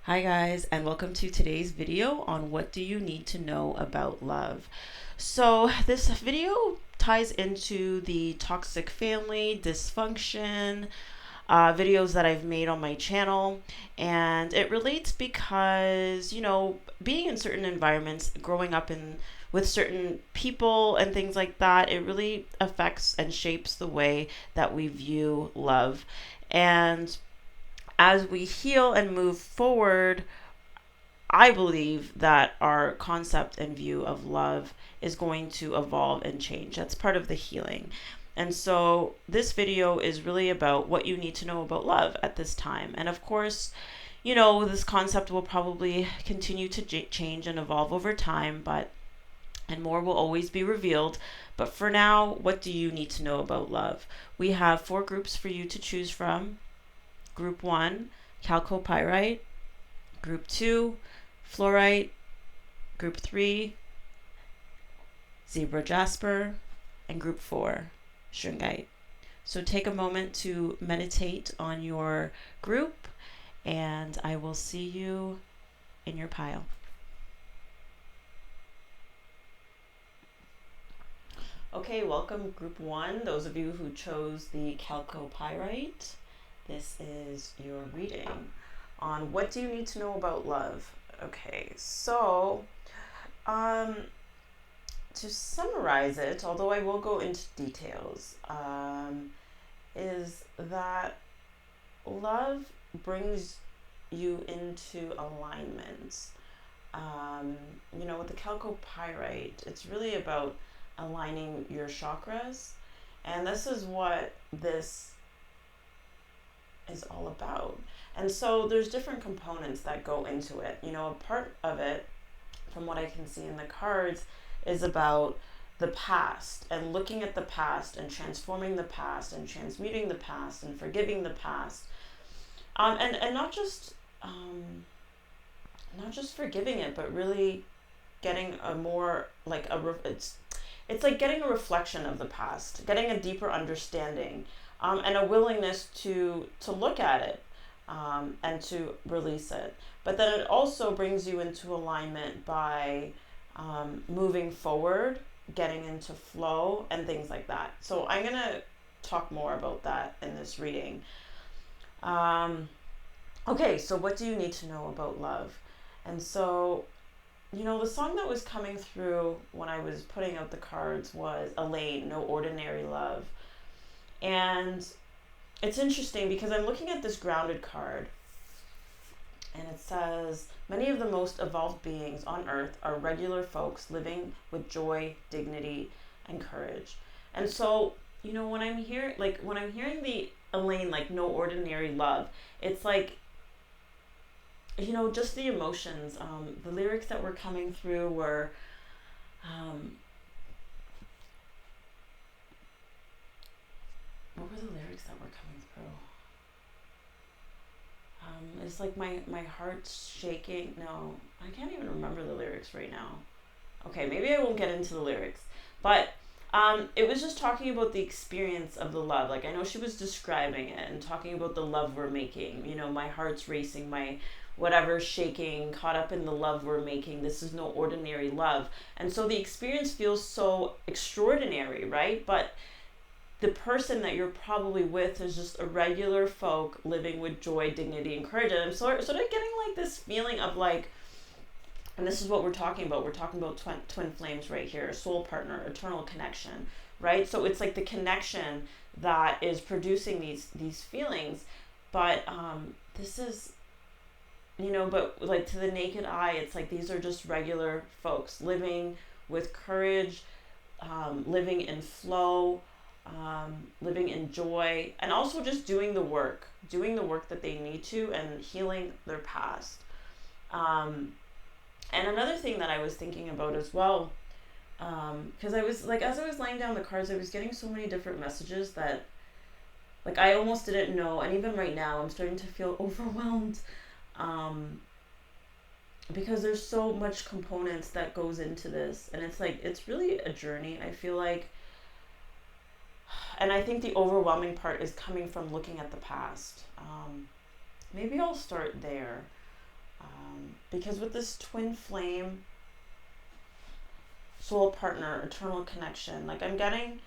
Hi guys, and welcome to today's video on what do you need to know about love. So this video ties into the toxic family dysfunction videos that I've made on my channel, and it relates because being in certain environments, growing up in with certain people and things like that, it really affects and shapes the way that we view love. And as we heal and move forward, I believe that our concept and view of love is going to evolve and change. That's part of the healing. And so this video is really about what you need to know about love at this time. And of course, this concept will probably continue to change and evolve over time, and more will always be revealed. But for now, what do you need to know about love? We have 4 groups for you to choose from. Group 1, Chalco Pyrite. Group 2, Flourite. Group 3, Jasper. And Group 4, Shungite. So take a moment to meditate on your group, and I will see you in your pile. Okay, welcome Group 1, those of you who chose the Chalco Pyrite. This is your reading on what do you need to know about love. Okay, so to summarize it, although I will go into details, is that love brings you into alignment. With the Chalco Pyrite, it's really about aligning your chakras, and this is what this is all about. And so there's different components that go into it. A part of it, from what I can see in the cards, is about the past and looking at the past and transforming the past and transmuting the past and forgiving the past, and not just forgiving it, but really getting a more like it's like getting a reflection of the past, getting a deeper understanding, and a willingness to look at it, and to release it. But then it also brings you into alignment by moving forward, getting into flow, and things like that. So I'm going to talk more about that in this reading. Okay, so what do you need to know about love? And so, the song that was coming through when I was putting out the cards was Elaine, No Ordinary Love. And it's interesting because I'm looking at this grounded card, and it says, many of the most evolved beings on earth are regular folks living with joy, dignity, and courage. And so, when I'm hearing the Elaine, like no ordinary love, it's like, just the emotions. The lyrics that were coming through were, what were the lyrics that were coming through? It's like my heart's shaking. No, I can't even remember the lyrics right now. Okay, maybe I won't get into the lyrics. But it was just talking about the experience of the love. Like, I know she was describing it and talking about the love we're making. My heart's racing, my whatever's shaking, caught up in the love we're making. This is no ordinary love. And so the experience feels so extraordinary, right? But the person that you're probably with is just a regular folk living with joy, dignity, and courage. And I'm sort of getting like this feeling of like, and this is what we're talking about. We're talking about twin flames right here, soul partner, eternal connection, right? So it's like the connection that is producing these feelings. But this is, but like to the naked eye, it's like these are just regular folks living with courage, living in flow, living in joy, and also just doing the work that they need to, and healing their past. And another thing that I was thinking about as well, because I was like, as I was laying down the cards, I was getting so many different messages that, like, I almost didn't know. And even right now, I'm starting to feel overwhelmed, because there's so much components that goes into this, and it's like, it's really a journey, I feel like. And I think the overwhelming part is coming from looking at the past. Maybe I'll start there. Because with this twin flame, soul partner, eternal connection, like I'm getting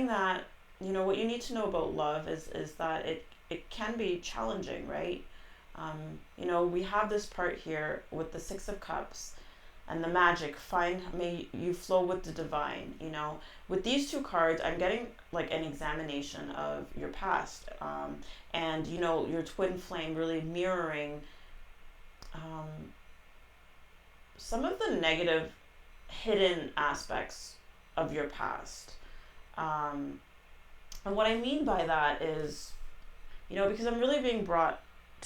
that, you know, what you need to know about love is that it can be challenging, right? You know, we have this part here with the Six of Cups and the magic, may you flow with the divine, you know. With these two cards, I'm getting like an examination of your past, and, you know, your twin flame really mirroring some of the negative hidden aspects of your past. And what I mean by that is, you know, because I'm really being brought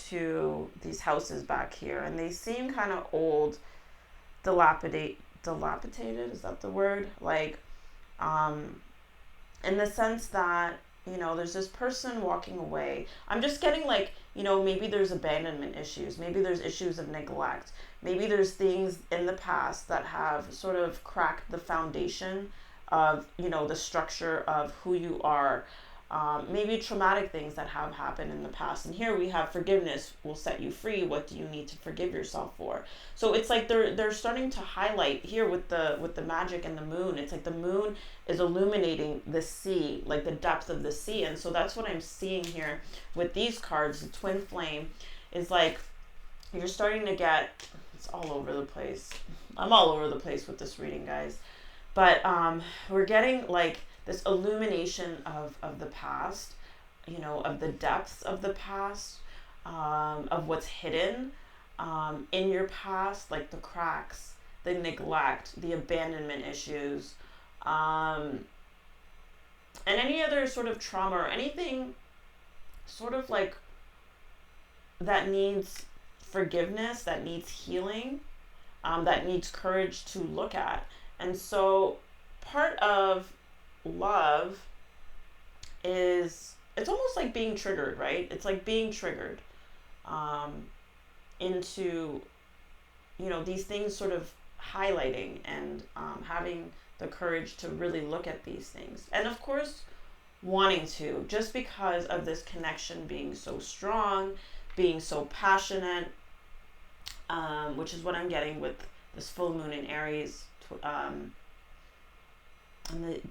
to these houses back here, and they seem kind of old, dilapidated, is that the word? Like, in the sense that, you know, there's this person walking away. I'm just getting like, you know, maybe there's abandonment issues, maybe there's issues of neglect, maybe there's things in the past that have sort of cracked the foundation of, you know, the structure of who you are. Maybe traumatic things that have happened in the past. And here we have forgiveness will set you free. What do you need to forgive yourself for? So it's like they're starting to highlight here with the magic and the moon. It's like the moon is illuminating the sea, like the depth of the sea. And so that's what I'm seeing here with these cards. The twin flame is like you're starting to get, it's all over the place. I'm all over the place with this reading, guys. But we're getting like this illumination of the past, you know, of the depths of the past, of what's hidden in your past, like the cracks, the neglect, the abandonment issues, and any other sort of trauma or anything sort of like that needs forgiveness, that needs healing, that needs courage to look at. And so part of love is, it's almost like being triggered, right? It's like being triggered into, you know, these things sort of highlighting and having the courage to really look at these things. And of course, wanting to, just because of this connection being so strong, being so passionate, which is what I'm getting with this full moon in Aries, and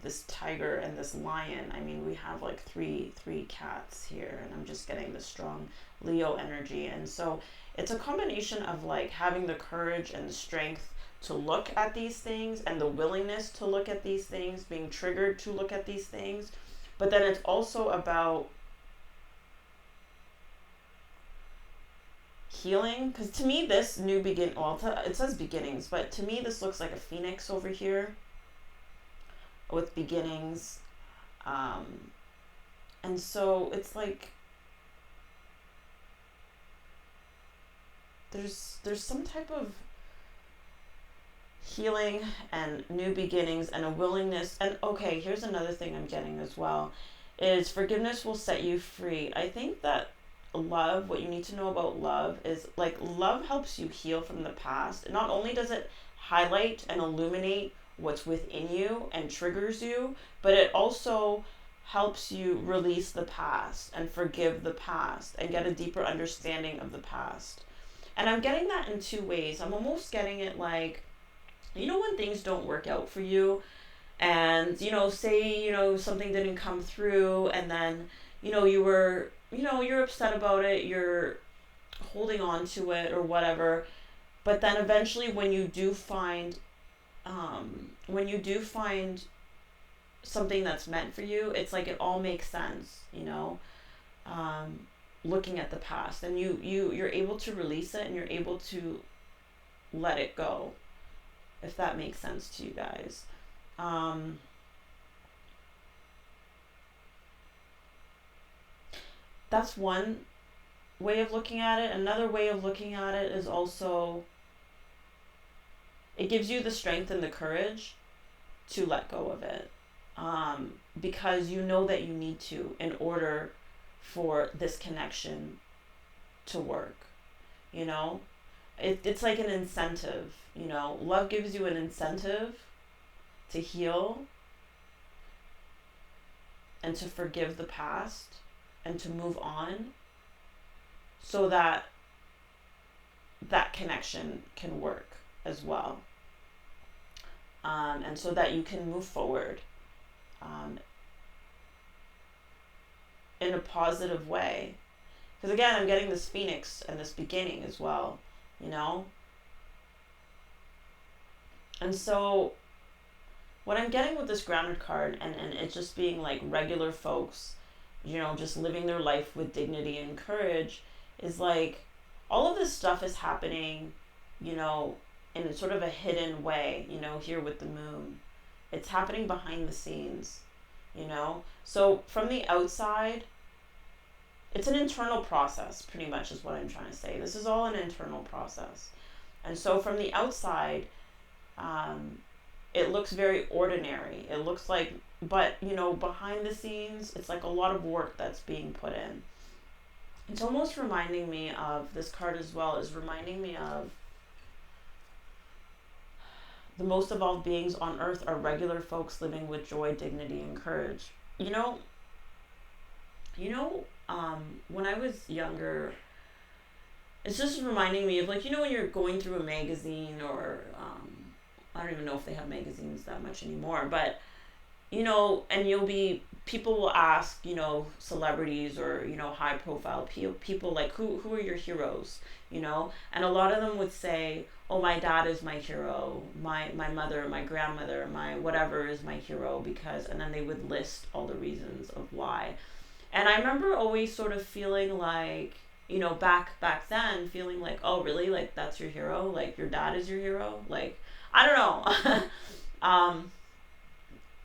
this tiger and this lion. I mean, we have like three cats here, and I'm just getting this strong Leo energy. And so it's a combination of like having the courage and the strength to look at these things and the willingness to look at these things, being triggered to look at these things. But then it's also about healing, because to me this new it says beginnings, but to me this looks like a phoenix over here with beginnings, and so it's like there's some type of healing and new beginnings and a willingness. And okay, here's another thing I'm getting as well, is forgiveness will set you free. I think that love, what you need to know about love is like love helps you heal from the past. Not only does it highlight and illuminate what's within you and triggers you, but it also helps you release the past and forgive the past and get a deeper understanding of the past. And I'm getting that in two ways. I'm almost getting it like, you know, when things don't work out for you, and, you know, say, you know, something didn't come through, and then, you know, you're upset about it, you're holding on to it or whatever, but then eventually when you do find something that's meant for you, it's like it all makes sense, you know, looking at the past, and you're able to release it and you're able to let it go, if that makes sense to you guys. That's one way of looking at it. Another way of looking at it is also, it gives you the strength and the courage to let go of it, because you know that you need to in order for this connection to work. You know, it's like an incentive. You know, love gives you an incentive to heal and to forgive the past and to move on, so that that connection can work as well. And so that you can move forward in a positive way. Because again, I'm getting this phoenix and this beginning as well, you know? And so what I'm getting with this grounded card, and it just being like regular folks, you know, just living their life with dignity and courage, is like all of this stuff is happening, you know, in sort of a hidden way, you know, here with the moon. It's happening behind the scenes, you know? So from the outside, it's an internal process, pretty much is what I'm trying to say. This is all an internal process. And so from the outside, it looks very ordinary. It looks like, but, you know, behind the scenes, it's like a lot of work that's being put in. It's almost reminding me of, this card as well is reminding me of, the most evolved beings on earth are regular folks living with joy, dignity, and courage. You know, when I was younger, it's just reminding me of, like, you know, when you're going through a magazine, or I don't even know if they have magazines that much anymore, but, you know, and people will ask, you know, celebrities or, you know, high profile people, like, who are your heroes, you know? And a lot of them would say, oh, my dad is my hero, my mother, my grandmother, my whatever is my hero, because, and then they would list all the reasons of why. And I remember always sort of feeling like, you know, back then, feeling like, oh, really? Like, that's your hero? Like, your dad is your hero? Like, I don't know.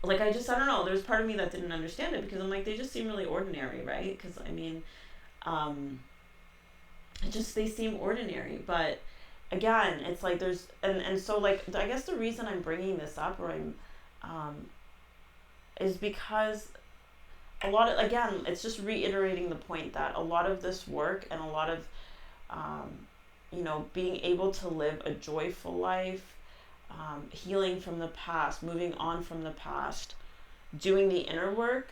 Like, I don't know. There's part of me that didn't understand it, because I'm like, they just seem really ordinary, right? Because, I mean, they seem ordinary. But again, it's like there's, and so, like, I guess the reason I'm bringing this up, or is because a lot of, again, it's just reiterating the point that a lot of this work and a lot of, you know, being able to live a joyful life, healing from the past, moving on from the past, doing the inner work,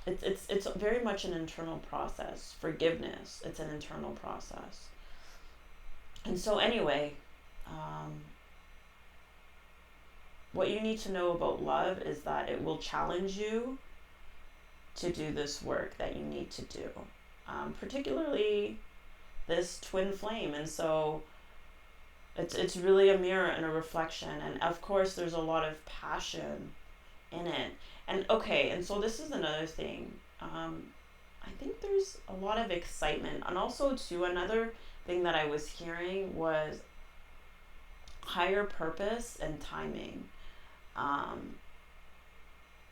it's very much an internal process. Forgiveness, it's an internal process. And so anyway, what you need to know about love is that it will challenge you to do this work that you need to do, particularly this twin flame. And so it's really a mirror and a reflection. And of course, there's a lot of passion in it. And okay, and so this is another thing. I think there's a lot of excitement. And also, too, another thing that I was hearing was higher purpose and timing.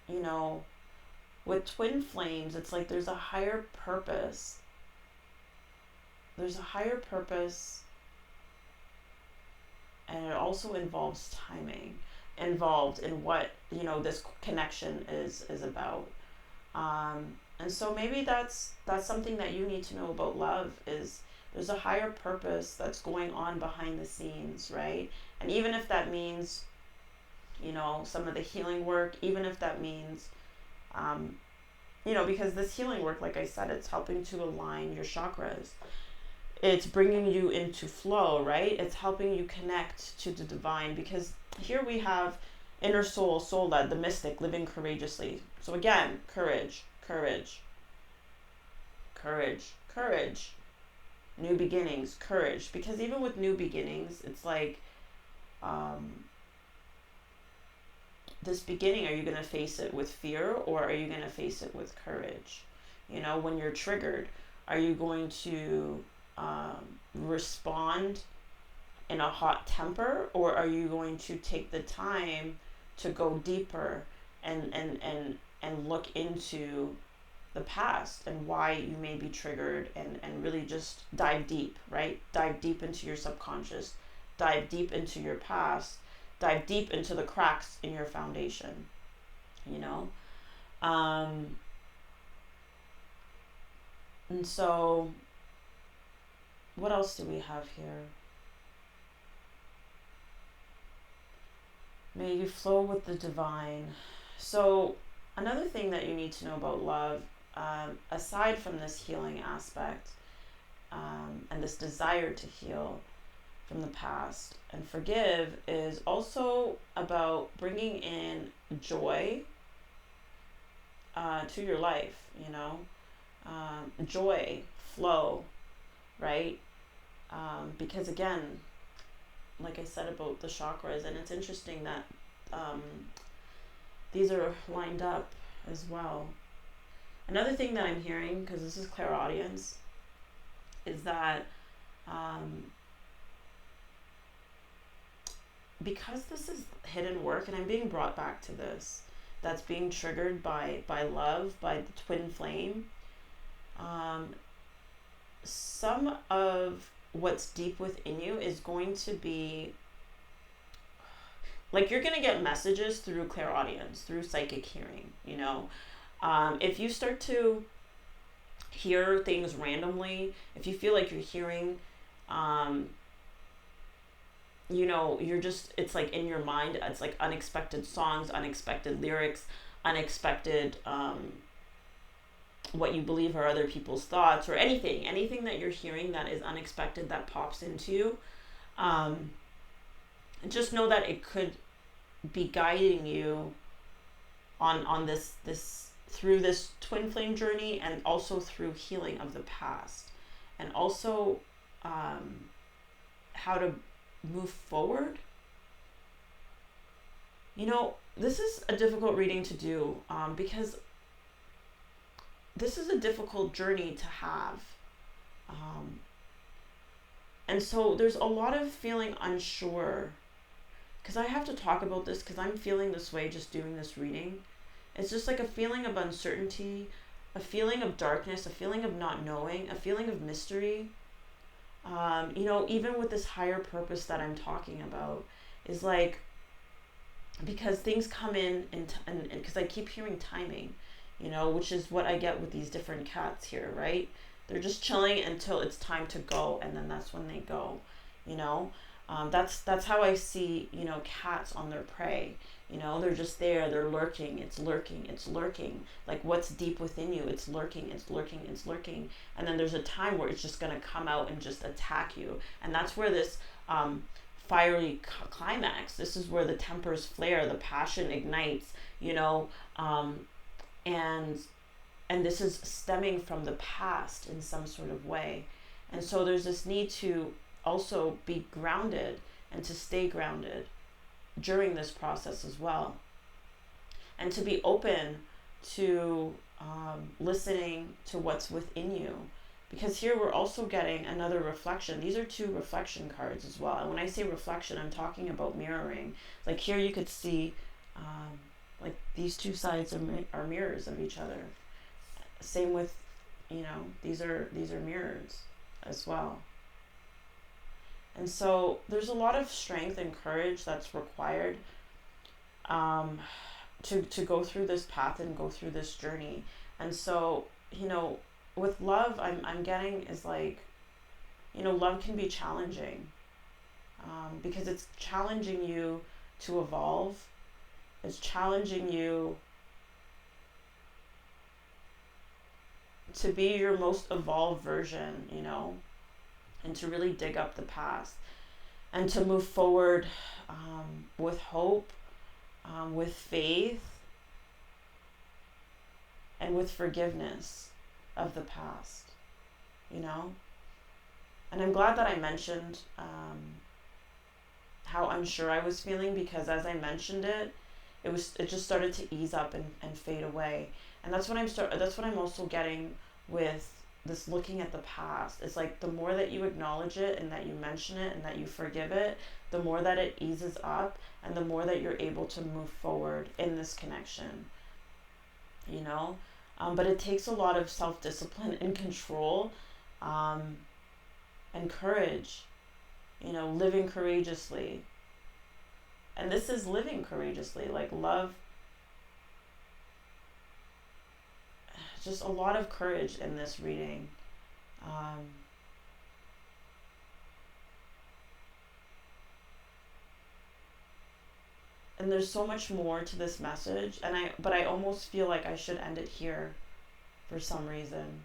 You know, with twin flames, it's like there's a higher purpose. There's a higher purpose, and it also involves timing, involved in what, you know, this connection is about. And so maybe that's something that you need to know about love, is there's a higher purpose that's going on behind the scenes, right? And even if that means, you know, some of the healing work, even if that means, you know, because this healing work, like I said, it's helping to align your chakras. It's bringing you into flow, right? It's helping you connect to the divine, because here we have inner soul, soul-led, the mystic, living courageously. So again, courage, courage, courage, courage, new beginnings, courage. Because even with new beginnings, it's like, this beginning, are you going to face it with fear, or are you going to face it with courage? You know, when you're triggered, are you going to respond in a hot temper, or are you going to take the time to go deeper and look into the past and why you may be triggered, and really just dive deep, right? Dive deep into your subconscious, dive deep into your past, dive deep into the cracks in your foundation, you know? And so what else do we have here? May you flow with the divine. So another thing that you need to know about love, aside from this healing aspect, and this desire to heal from the past. And forgive is also about bringing in joy to your life, joy, flow, right? Because again, like I said about the chakras, and it's interesting that these are lined up as well. Another thing that I'm hearing, because this is clairaudience, is that because this is hidden work, and I'm being brought back to this, that's being triggered by love, by the twin flame, some of what's deep within you is going to be like, you're going to get messages through clairaudience, through psychic hearing, if you start to hear things randomly, if you feel like you're hearing you're just, it's like in your mind, it's like unexpected songs, unexpected lyrics, unexpected what you believe are other people's thoughts, or anything that you're hearing that is unexpected that pops into you, just know that it could be guiding you on this through this twin flame journey, and also through healing of the past, and also how to move forward. This is a difficult reading to do, because this is a difficult journey to have, and so there's a lot of feeling unsure, because I have to talk about this because I'm feeling this way just doing this reading. It's just like a feeling of uncertainty, a feeling of darkness, a feeling of not knowing, a feeling of mystery. Even with this higher purpose that I'm talking about, is like, because things come in and because I keep hearing timing, which is what I get with these different cats here, right? They're just chilling until it's time to go, and then that's when they go, that's how I see, cats on their prey. They're just there, they're lurking, it's lurking. Like, what's deep within you, it's lurking. And then there's a time where it's just going to come out and just attack you. And that's where this fiery climax, this is where the tempers flare, the passion ignites, and this is stemming from the past in some sort of way. And so there's this need to also be grounded, and to stay grounded during this process as well, and to be open to listening to what's within you, because here we're also getting another reflection. These are two reflection cards as well, and when I say reflection, I'm talking about mirroring. Like, here you could see like these two sides are mirrors of each other. Same with, these are mirrors as well. And so there's a lot of strength and courage that's required to go through this path and go through this journey. And so, with love, I'm getting is like, love can be challenging, because it's challenging you to evolve. It's challenging you to be your most evolved version, and to really dig up the past, and to move forward with hope, with faith, and with forgiveness of the past, And I'm glad that I mentioned how unsure I was feeling, because as I mentioned it just started to ease up and fade away. And that's what I'm also getting with this looking at the past. It's like, the more that you acknowledge it, and that you mention it, and that you forgive it, the more that it eases up, and the more that you're able to move forward in this connection, but it takes a lot of self-discipline and control, and courage, living courageously. And this is living courageously, like love, just a lot of courage in this reading. And there's so much more to this message, but I almost feel like I should end it here for some reason.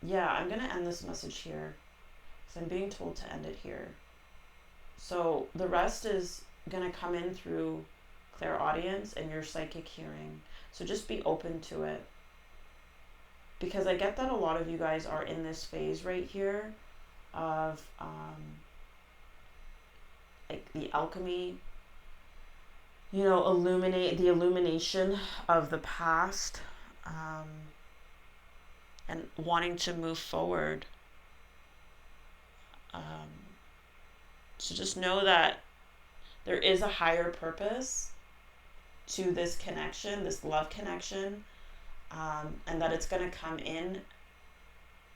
yeah, I'm going to end this message here because I'm being told to end it here. So the rest is going to come in through clairaudience and your psychic hearing. So just be open to it. Because I get that a lot of you guys are in this phase right here of like the alchemy, you know, illumination of the past, and wanting to move forward. So just know that there is a higher purpose to this connection, this love connection, and that it's going to come in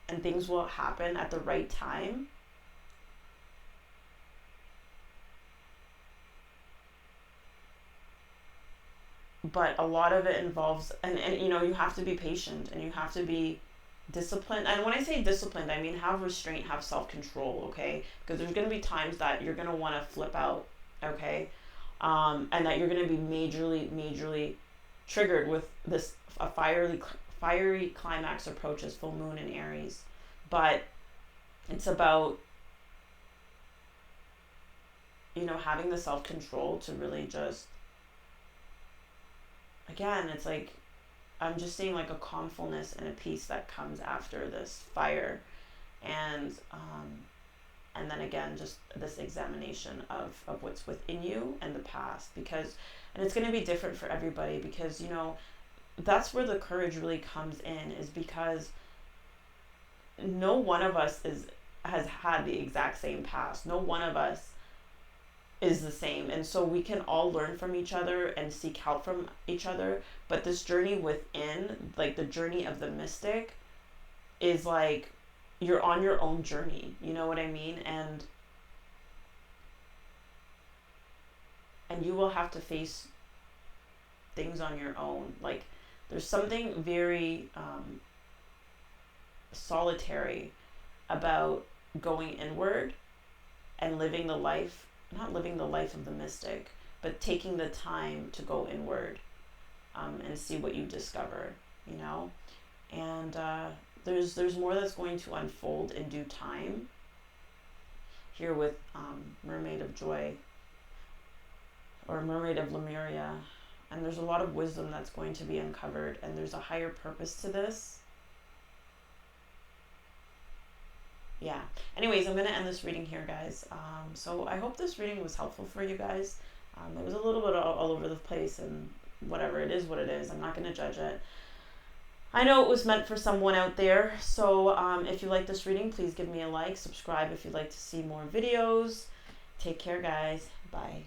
and things will happen at the right time. But a lot of it involves, and you know, you have to be patient and you have to be disciplined. And when I say disciplined, I mean have restraint, have self-control, okay? Because there's going to be times that you're going to want to flip out, okay? And that you're going to be majorly triggered with this a fiery climax approaches full moon in Aries. But it's about, you know, having the self-control to really just, again, it's like, I'm just seeing like a calmfulness and a peace that comes after this fire. And then again, just this examination of what's within you and the past, because, and it's going to be different for everybody, because, you know, that's where the courage really comes in, is because no one of us has had the exact same past. No one of us is the same, and so we can all learn from each other and seek help from each other. But this journey within, like the journey of the mystic, is like you're on your own journey, you know what I mean? And you will have to face things on your own. Like there's something very solitary about going inward and living the life, not living the life of the mystic, but taking the time to go inward, and see what you discover, you know? And there's more that's going to unfold in due time here with Mermaid of Joy, or Mermaid of Lemuria. And there's a lot of wisdom that's going to be uncovered, and there's a higher purpose to this. Yeah. Anyways, I'm going to end this reading here, guys. So I hope this reading was helpful for you guys. It was a little bit all over the place, and whatever, it is what it is. I'm not going to judge it. I know it was meant for someone out there. So if you like this reading, please give me a like, subscribe if you'd like to see more videos. Take care, guys. Bye.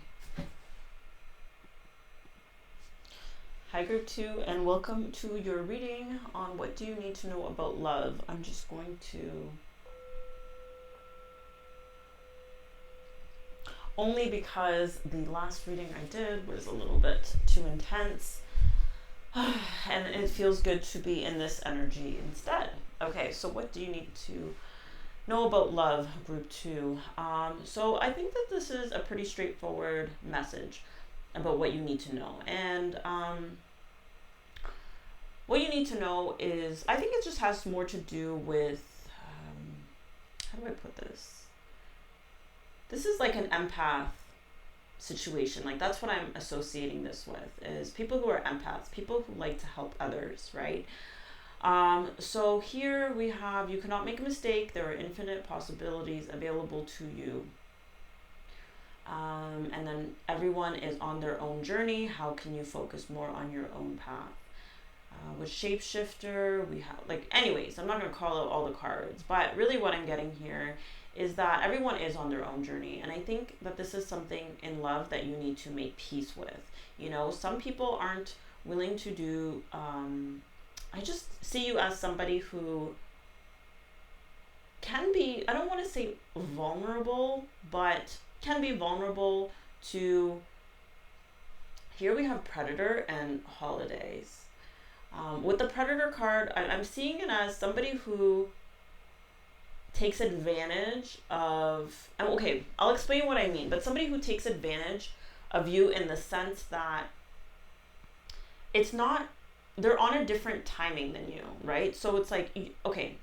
Hi, Group 2, and welcome to your reading on what do you need to know about love. I'm just going to... only because the last reading I did was a little bit too intense. And it feels good to be in this energy instead. Okay, so what do you need to know about love, Group 2? So I think that this is a pretty straightforward message about what you need to know. And what you need to know is, I think it just has more to do with, how do I put this? This is like an empath situation. Like that's what I'm associating this with, is people who are empaths, people who like to help others, right? So here we have, you cannot make a mistake. There are infinite possibilities available to you. And then everyone is on their own journey. How can you focus more on your own path? With Shapeshifter, we have, like, anyways, I'm not going to call out all the cards, but really what I'm getting here is that everyone is on their own journey. And I think that this is something in love that you need to make peace with. You know, some people aren't willing to do, I just see you as somebody who can be, I don't want to say vulnerable, but can be vulnerable to, here we have Predator and Holidays. With the Predator card, I'm seeing it as somebody who takes advantage of, okay, I'll explain what I mean, but somebody who takes advantage of you in the sense that it's not, they're on a different timing than you, right? So it's like, okay,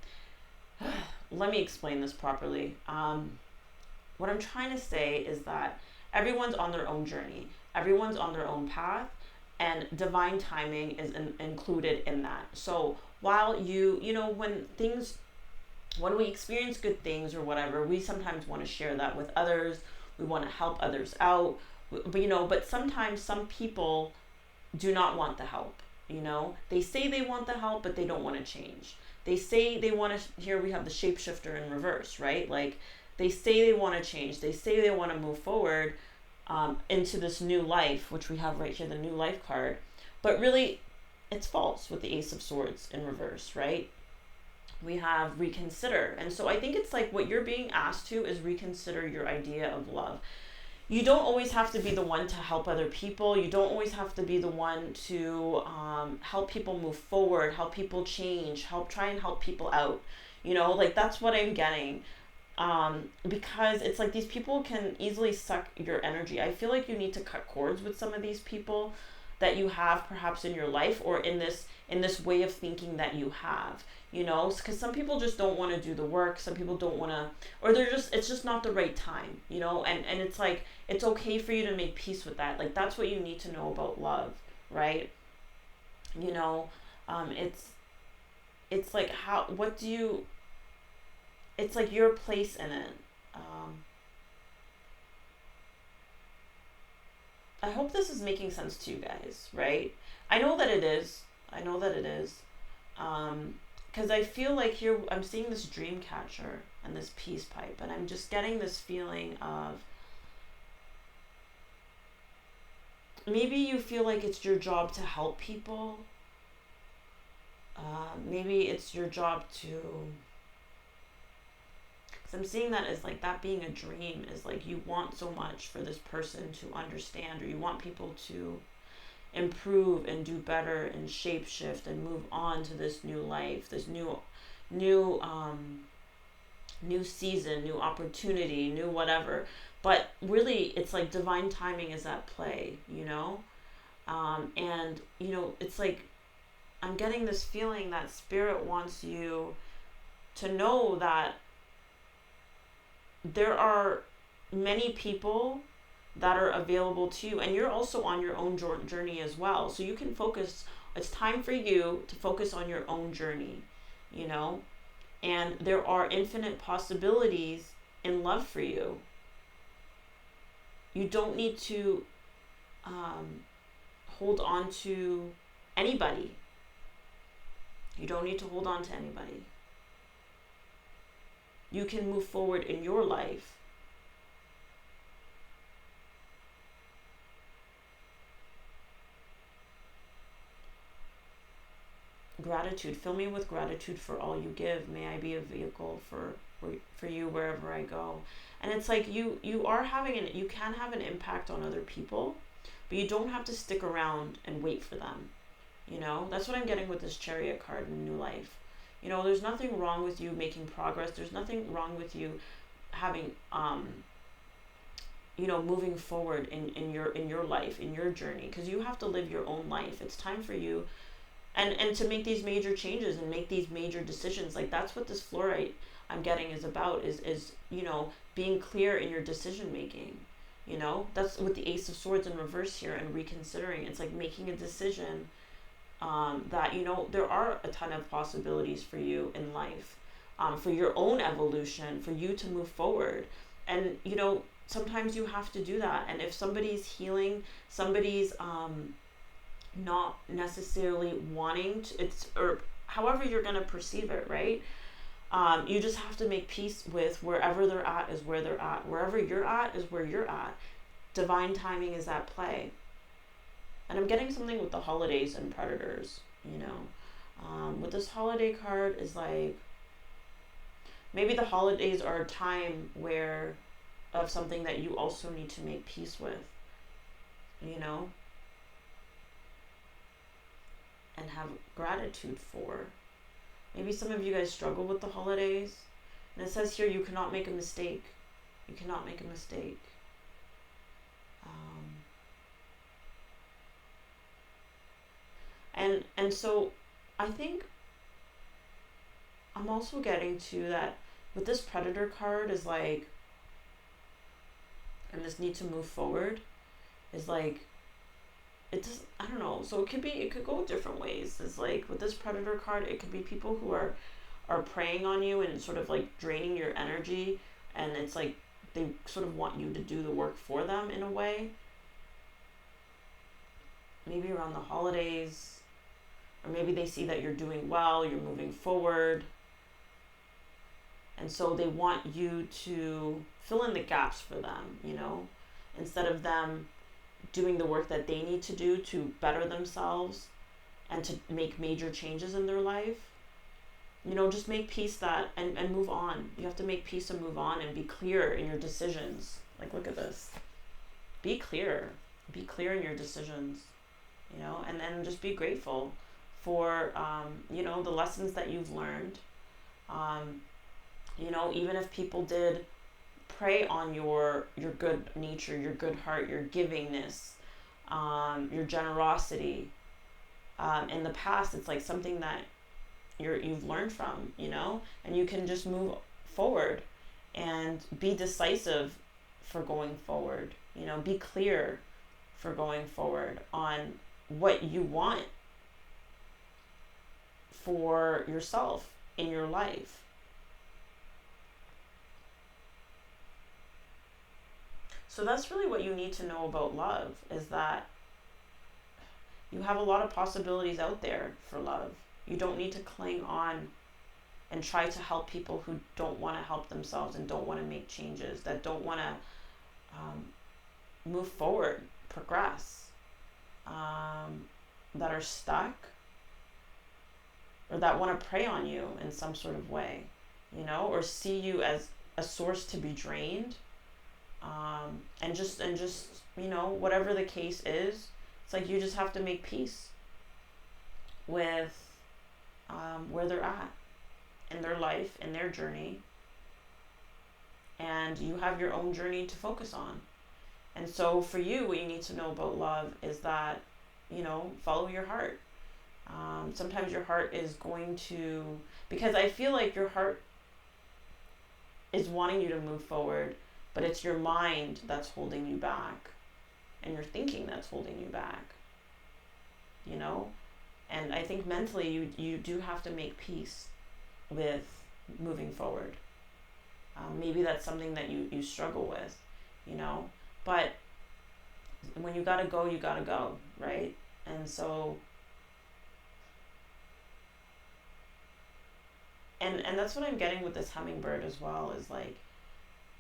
let me explain this properly. What I'm trying to say is that everyone's on their own journey, everyone's on their own path, and divine timing is included in that. So while when we experience good things or whatever, we sometimes want to share that with others. We want to help others out. But sometimes some people do not want the help. They say they want the help, but they don't want to change. They say they want to, here we have the shapeshifter in reverse, right? Like, they say they want to change. They say they want to move forward into this new life, which we have right here, the new life card. But really, it's false with the Ace of Swords in reverse, right? We have reconsider. And so I think it's like what you're being asked to is reconsider your idea of love. You don't always have to be the one to help other people. You don't always have to be the one to help people move forward, help people change, try and help people out. Like, that's what I'm getting. Because it's like these people can easily suck your energy. I feel like you need to cut cords with some of these people that you have perhaps in your life, or in this way of thinking that you have, because some people just don't want to do the work. Some people don't want to, or it's just not the right time, and it's like, it's okay for you to make peace with that. Like, that's what you need to know about love, right? It's like, it's like your place in it. I hope this is making sense to you guys, right? I know that it is. Because I feel like here I'm seeing this dream catcher and this peace pipe, and I'm just getting this feeling of, maybe you feel like it's your job to help people. Maybe it's your job to, because I'm seeing that as like that being a dream is like you want so much for this person to understand, or you want people to improve and do better and shapeshift and move on to this new life, this new season, new opportunity, new whatever. But really, it's like divine timing is at play, and it's like I'm getting this feeling that Spirit wants you to know that there are many people that are available to you, and you're also on your own journey as well. So you can focus, it's time for you to focus on your own journey, and there are infinite possibilities in love for you. You don't need to hold on to anybody. You don't need to hold on to anybody. You can move forward in your life. Gratitude. Fill me with gratitude for all you give. May I be a vehicle for you wherever I go. And it's like you can have an impact on other people, but you don't have to stick around and wait for them. That's what I'm getting with this Chariot card in New Life. There's nothing wrong with you making progress. There's nothing wrong with you having moving forward in your life, in your journey, because you have to live your own life. It's time for you and to make these major changes and make these major decisions. Like, that's what this Flourite I'm getting is about, is being clear in your decision making. That's with the Ace of Swords in reverse here, and reconsidering. It's like making a decision that there are a ton of possibilities for you in life, for your own evolution, for you to move forward. And sometimes you have to do that. And if somebody's healing, somebody's not necessarily wanting to, or however you're going to perceive it, right? You just have to make peace with wherever they're at is where they're at. Wherever you're at is where you're at. Divine timing is at play. And I'm getting something with the holidays and predators, with this holiday card is like, maybe the holidays are a time of something that you also need to make peace with, and have gratitude for. Maybe some of you guys struggle with the holidays, and it says here, you cannot make a mistake. You cannot make a mistake. And so I think I'm also getting to that with this Predator card is like, and this need to move forward is like, it just, I don't know. So it could go different ways. It's like with this Predator card, it could be people who are preying on you and sort of like draining your energy, and it's like they sort of want you to do the work for them in a way. Maybe around the holidays, or maybe they see that you're doing well, you're moving forward, and so they want you to fill in the gaps for them, instead of them doing the work that they need to do to better themselves and to make major changes in their life. Just make peace and move on. You have to make peace and move on and be clear in your decisions. Like, look at this. Be clear. Be clear in your decisions, and then just be grateful for, the lessons that you've learned. Even if people did prey on your good nature, your good heart, your givingness, your generosity. In the past, it's like something that you've learned from, and you can just move forward and be decisive for going forward. Be clear for going forward on what you want for yourself in your life. So that's really what you need to know about love, is that you have a lot of possibilities out there for love. You don't need to cling on and try to help people who don't want to help themselves and don't want to make changes, that don't want to move forward, progress, that are stuck, or that want to prey on you in some sort of way, or see you as a source to be drained. And just whatever the case is, it's like you just have to make peace with where they're at in their life, in their journey, and you have your own journey to focus on. And so for you, what you need to know about love is that, follow your heart. Sometimes your heart is going to, because I feel like your heart is wanting you to move forward, but it's your mind that's holding you back, and your thinking that's holding you back, And I think mentally you do have to make peace with moving forward. Maybe that's something that you struggle with, but when you gotta go, right? And so, and that's what I'm getting with this hummingbird as well, is like,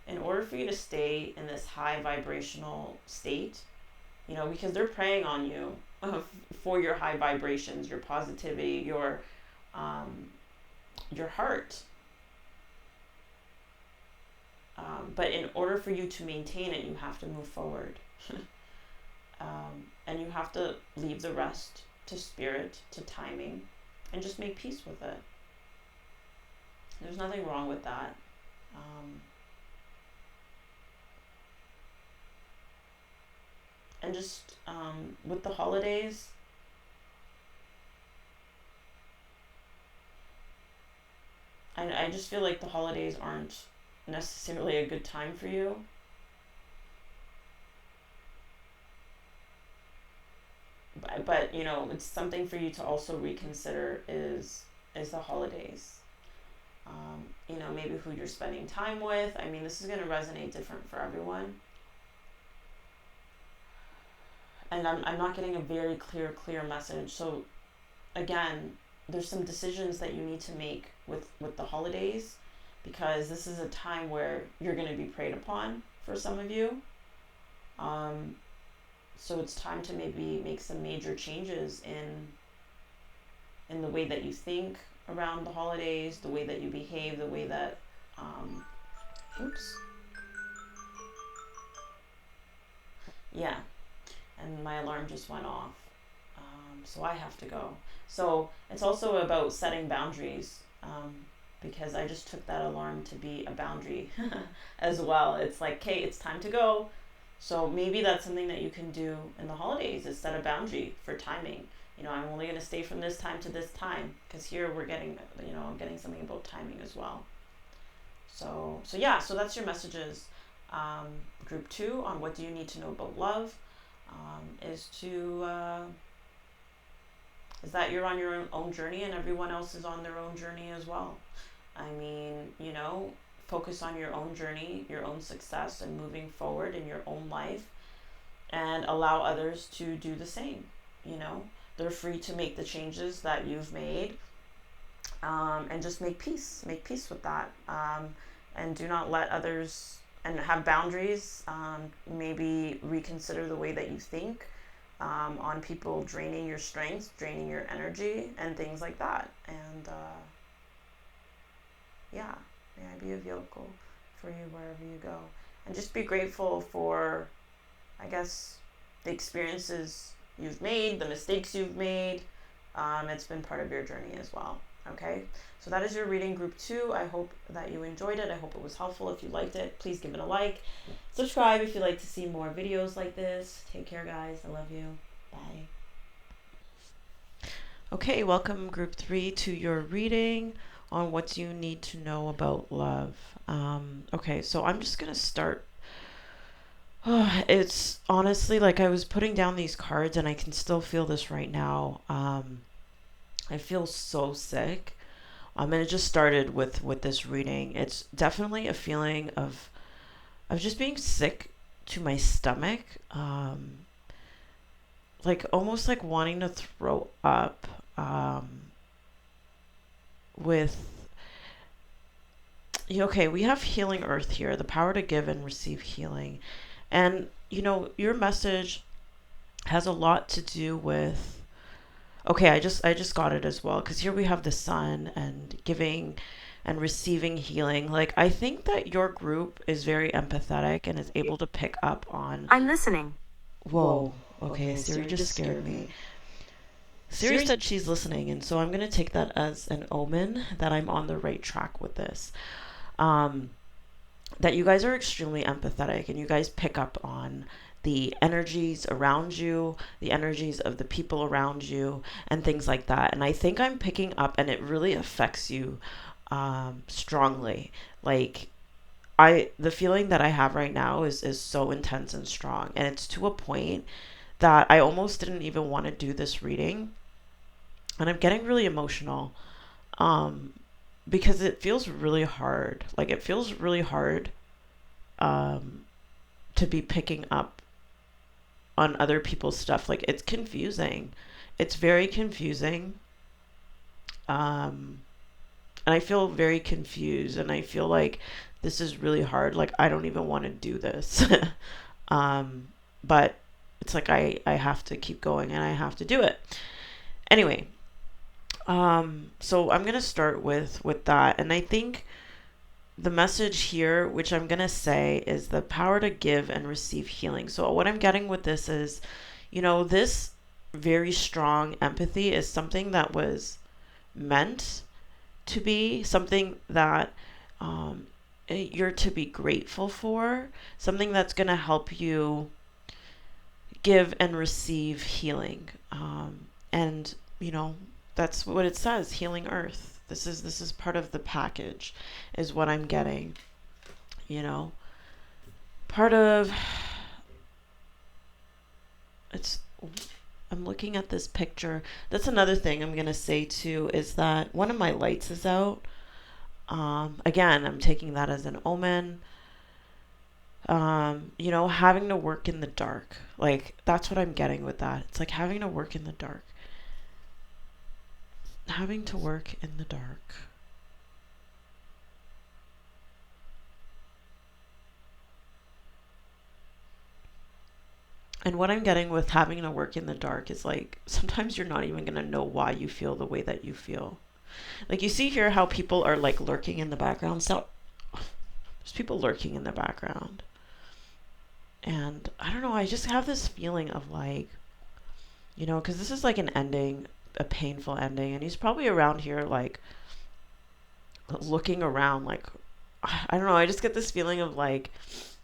in order for you to stay in this high vibrational state, because they're preying on you for your high vibrations, your positivity, your heart. But in order for you to maintain it, you have to move forward. And you have to leave the rest to spirit, to timing, and just make peace with it. There's nothing wrong with that. And just with the holidays, I just feel like the holidays aren't necessarily a good time for you. But it's something for you to also reconsider is the holidays. Maybe who you're spending time with. I mean, this is going to resonate different for everyone. And I'm not getting a very clear message. So again, there's some decisions that you need to make with the holidays, because this is a time where you're going to be preyed upon for some of you. So it's time to maybe make some major changes in the way that you think around the holidays, the way that you behave, the way that yeah, and my alarm just went off, so I have to go. So it's also about setting boundaries, because I just took that alarm to be a boundary as well. It's like, okay, it's time to go. So maybe that's something that you can do in the holidays, is set a boundary for timing. I'm only going to stay from this time to this time, because here we're getting, I'm getting something about timing as well. So yeah, so that's your messages. Group 2 on what do you need to know about love is that you're on your own journey, and everyone else is on their own journey as well. I mean, focus on your own journey, your own success, and moving forward in your own life, and allow others to do the same. They're free to make the changes that you've made, and just make peace with that, and do not let others, and have boundaries. Maybe reconsider the way that you think on people draining your strength, draining your energy, and things like that. And yeah, may I be a vehicle for you wherever you go. And just be grateful for, I guess, the experiences you've made, the mistakes you've made. It's been part of your journey as well. Okay, so that is your reading, group 2. I hope that you enjoyed it. I hope it was helpful. If you liked it, please give it a like. Subscribe if you'd like to see more videos like this. Take care, guys. I love you. Bye. Okay, welcome, group 3, to your reading on what you need to know about love. Okay, so I'm just going to start. It's honestly like I was putting down these cards, and I can still feel this right now. I feel so sick. And it just started with this reading. It's definitely a feeling of just being sick to my stomach. Like almost like wanting to throw up. Okay, we have healing earth here, the power to give and receive healing. And, your message has a lot to do with, okay, I just got it as well, because here we have the sun and giving and receiving healing. Like, I think that your group is very empathetic and is able to pick up on... I'm listening. Whoa. Okay, Siri just scared me. Siri said she's listening, and so I'm going to take that as an omen that I'm on the right track with this. That you guys are extremely empathetic, and you guys pick up on the energies around you, the energies of the people around you, and things like that. And I think I'm picking up, and it really affects you strongly. Like, the feeling that I have right now is so intense and strong, and it's to a point that I almost didn't even want to do this reading. And I'm getting really emotional because it feels really hard. Like, it feels really hard to be picking up on other people's stuff. Like, it's confusing. It's very confusing. And I feel very confused, and I feel like this is really hard. Like, I don't even want to do this. But it's like I have to keep going, and I have to do it. Anyway, so I'm going to start with that. And I think the message here, which I'm going to say, is the power to give and receive healing. So what I'm getting with this is, this very strong empathy is something that was meant to be, something that you're to be grateful for, something that's going to help you give and receive healing. And, that's what it says, healing earth. This is part of the package, is what I'm getting. Part of it's. I'm looking at this picture. That's another thing I'm gonna say too, is that one of my lights is out. Again, I'm taking that as an omen. Having to work in the dark. Like, that's what I'm getting with that. It's like having to work in the dark. Having to work in the dark. And what I'm getting with having to work in the dark is, like, sometimes you're not even going to know why you feel the way that you feel. Like, you see here how people are, like, lurking in the background. So there's people lurking in the background. And I don't know, I just have this feeling of, like, because this is like an ending, a painful ending, and he's probably around here, like, looking around, like, I don't know, I just get this feeling of, like,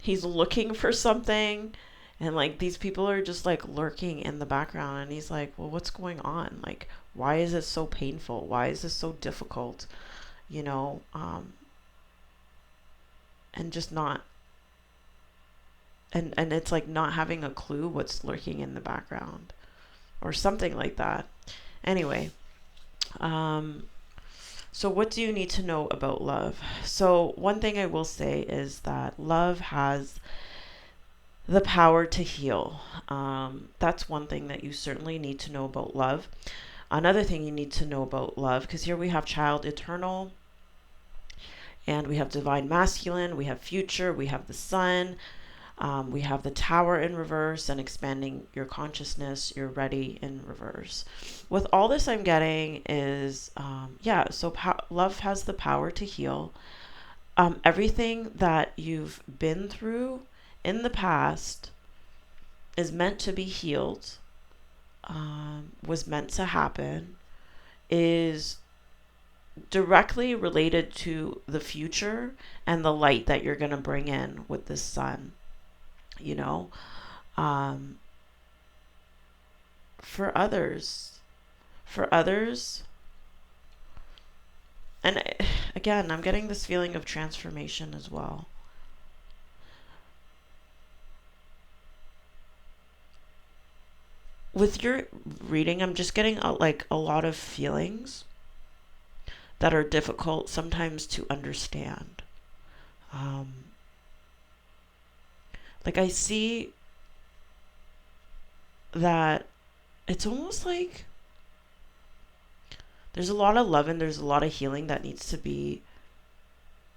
he's looking for something, And like these people are just like lurking in the background, and he's like, well, what's going on? Like, why is it so painful? Why is this so difficult? You know, and just not, and it's like not having a clue what's lurking in the background or something like that. Anyway, um, so what do you need to know about love? So one thing I will say is that love has the power to heal. That's one thing that you certainly need to know about love. Another thing you need to know about love, because here we have child eternal, and we have divine masculine, we have future, we have the sun, we have the tower in reverse and expanding your consciousness, you're ready in reverse. With all this, I'm getting is, so love has the power to heal. Everything that you've been through in the past is meant to be healed, was meant to happen, is directly related to the future and the light that you're going to bring in with this sun, you know, um, for others, for others. And again, I'm getting this feeling of transformation as well. With your reading, I'm just getting a lot of feelings that are difficult sometimes to understand. Um, like I see that it's almost like there's a lot of love and there's a lot of healing that needs to be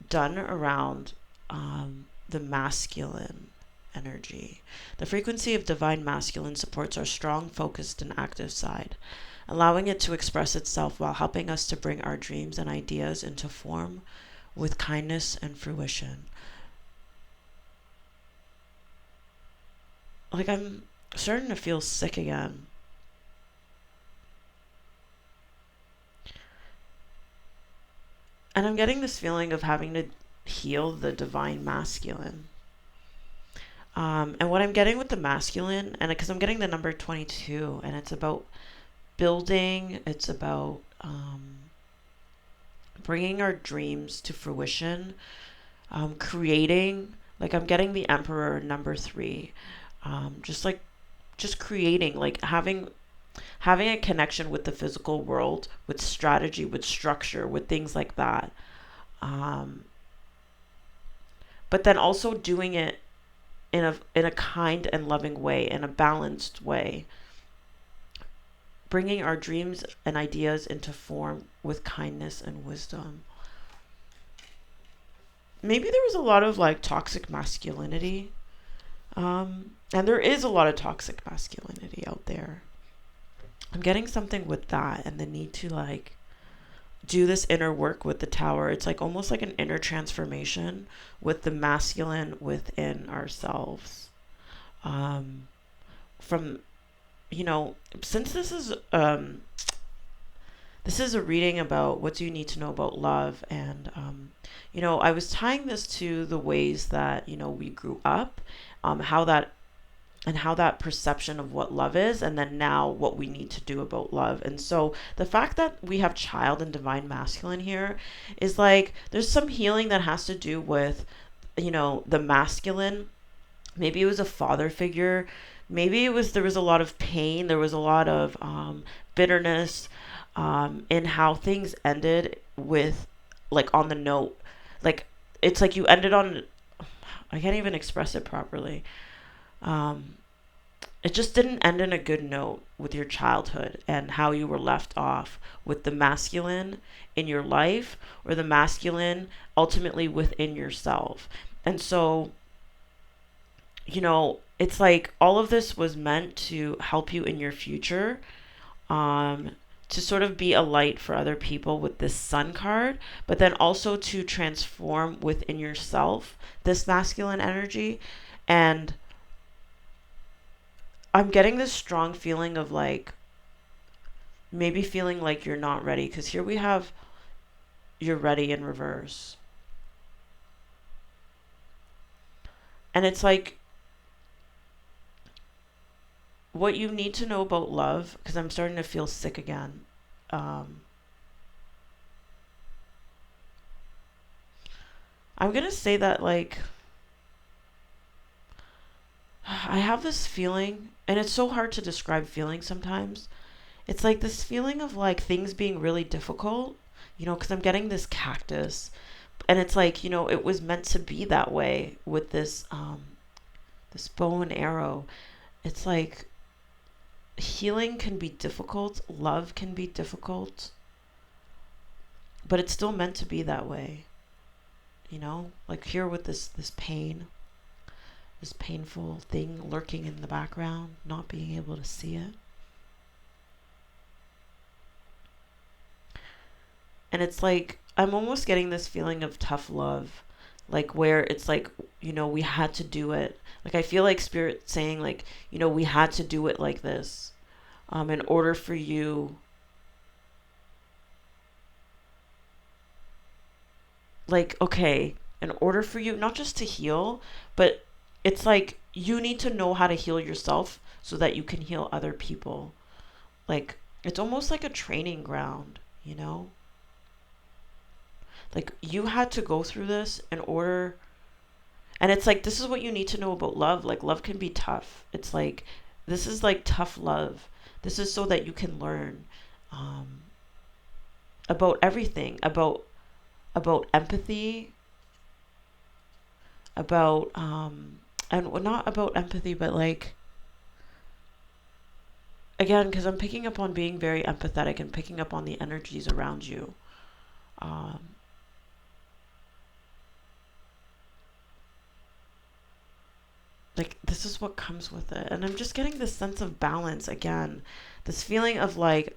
done around the masculine energy. The frequency of divine masculine supports our strong, focused, and active side, allowing it to express itself while helping us to bring our dreams and ideas into form with kindness and fruition. Like I'm starting to feel sick again. And I'm getting this feeling of having to heal the divine masculine. And what I'm getting with the masculine, and because I'm getting the number 22, and it's about building, it's about bringing our dreams to fruition, creating, like I'm getting the Emperor number 3, just creating, like having a connection with the physical world, with strategy, with structure, with things like that. But then also doing it in a kind and loving way, in a balanced way, bringing our dreams and ideas into form with kindness and wisdom. Maybe there was a lot of like toxic masculinity, and there is a lot of toxic masculinity out there. I'm getting something with that and the need to like do this inner work with the tower. It's like almost like an inner transformation with the masculine within ourselves. From, since this is a reading about what do you need to know about love, and I was tying this to the ways that we grew up, how that perception of what love is, and then now what we need to do about love. And so the fact that we have child and divine masculine here is like there's some healing that has to do with the masculine. Maybe it was a father figure, maybe there was a lot of pain, there was a lot of bitterness in how things ended with, like, on the note, like it's like you ended on, I can't even express it properly. It just didn't end in a good note with your childhood and how you were left off with the masculine in your life, or the masculine ultimately within yourself. And so, it's like all of this was meant to help you in your future, to sort of be a light for other people with this sun card, but then also to transform within yourself this masculine energy. And I'm getting this strong feeling of like maybe feeling like you're not ready, because here we have you're ready in reverse. And it's like what you need to know about love, because I'm starting to feel sick again. Um, I'm gonna say that like I have this feeling, and it's so hard to describe feeling sometimes. It's like this feeling of like things being really difficult, because I'm getting this cactus, and it's like, it was meant to be that way with this bow and arrow. It's like healing can be difficult, love can be difficult, but it's still meant to be that way, like here with this pain, this painful thing lurking in the background, not being able to see it. And it's like I'm almost getting this feeling of tough love, like where it's like, we had to do it. Like I feel like spirit saying like, we had to do it like this, in order for you, like, okay, in order for you not just to heal, but it's like you need to know how to heal yourself so that you can heal other people. Like it's almost like a training ground, like you had to go through this in order. And it's like this is what you need to know about love. Like love can be tough. It's like this is like tough love. This is so that you can learn, um, about everything, about empathy, about and well, not about empathy, but like again, because I'm picking up on being very empathetic and picking up on the energies around you. Um, like this is what comes with it, and I'm just getting this sense of balance again, this feeling of like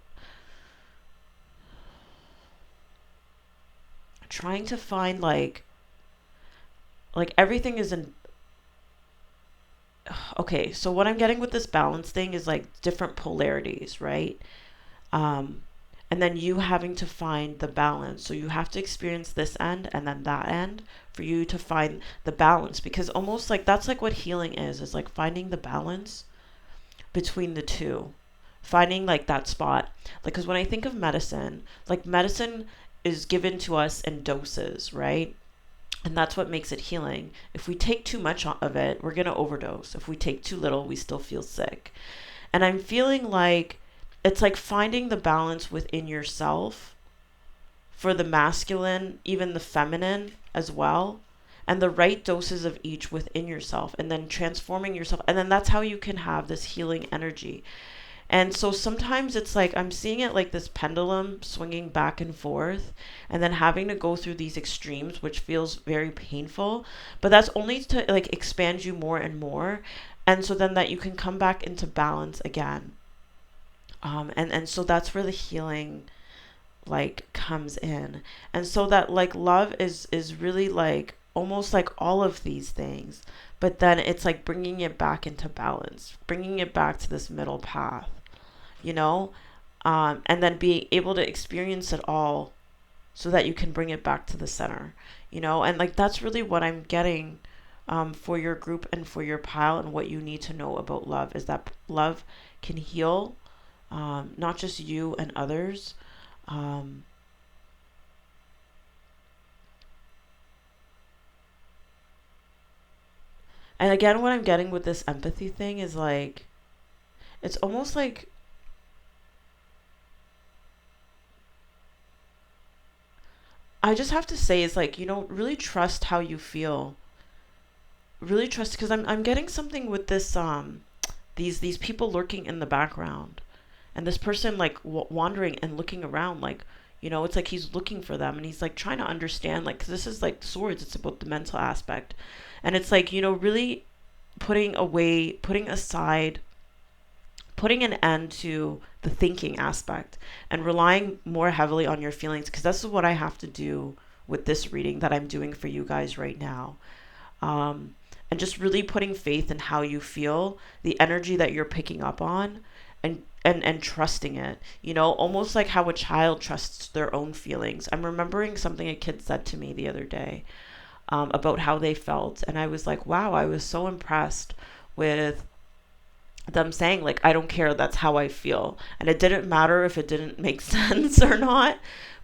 trying to find like everything is in. Okay, so what I'm getting with this balance thing is like different polarities, right? um and then you having to find the balance, so you have to experience this end and then that end for you to find the balance, because almost like that's like what healing is like finding the balance between the two, finding like that spot. Like because when I think of medicine, like medicine is given to us in doses, right? And that's what makes it healing. If we take too much of it, we're going to overdose. If we take too little, we still feel sick. And I'm feeling like it's like finding the balance within yourself for the masculine, even the feminine as well, and the right doses of each within yourself, and then transforming yourself. And then that's how you can have this healing energy. And so sometimes it's like I'm seeing it like this pendulum swinging back and forth, and then having to go through these extremes, which feels very painful. But that's only to like expand you more and more. And so then that you can come back into balance again. And so that's where the healing like comes in. And so that like love is really like almost like all of these things, but then it's like bringing it back into balance, bringing it back to this middle path, you know and then being able to experience it all so that you can bring it back to the center, and like that's really what I'm getting, for your group and for your pile, and what you need to know about love is that love can heal, not just you and others. um, and again, what I'm getting with this empathy thing is like it's almost like I just have to say is like, really trust how you feel. Really trust, because I'm getting something with this these people lurking in the background, and this person like wandering and looking around, like, it's like he's looking for them, and he's like trying to understand, like 'cause this is like swords, it's about the mental aspect, and it's like, really putting aside, putting an end to the thinking aspect and relying more heavily on your feelings, because this is what I have to do with this reading that I'm doing for you guys right now. um, and just really putting faith in how you feel, the energy that you're picking up on, and trusting it, almost like how a child trusts their own feelings. I'm remembering something a kid said to me the other day, about how they felt, and I was like, wow, I was so impressed with them saying like, I don't care, that's how I feel. And it didn't matter if it didn't make sense or not,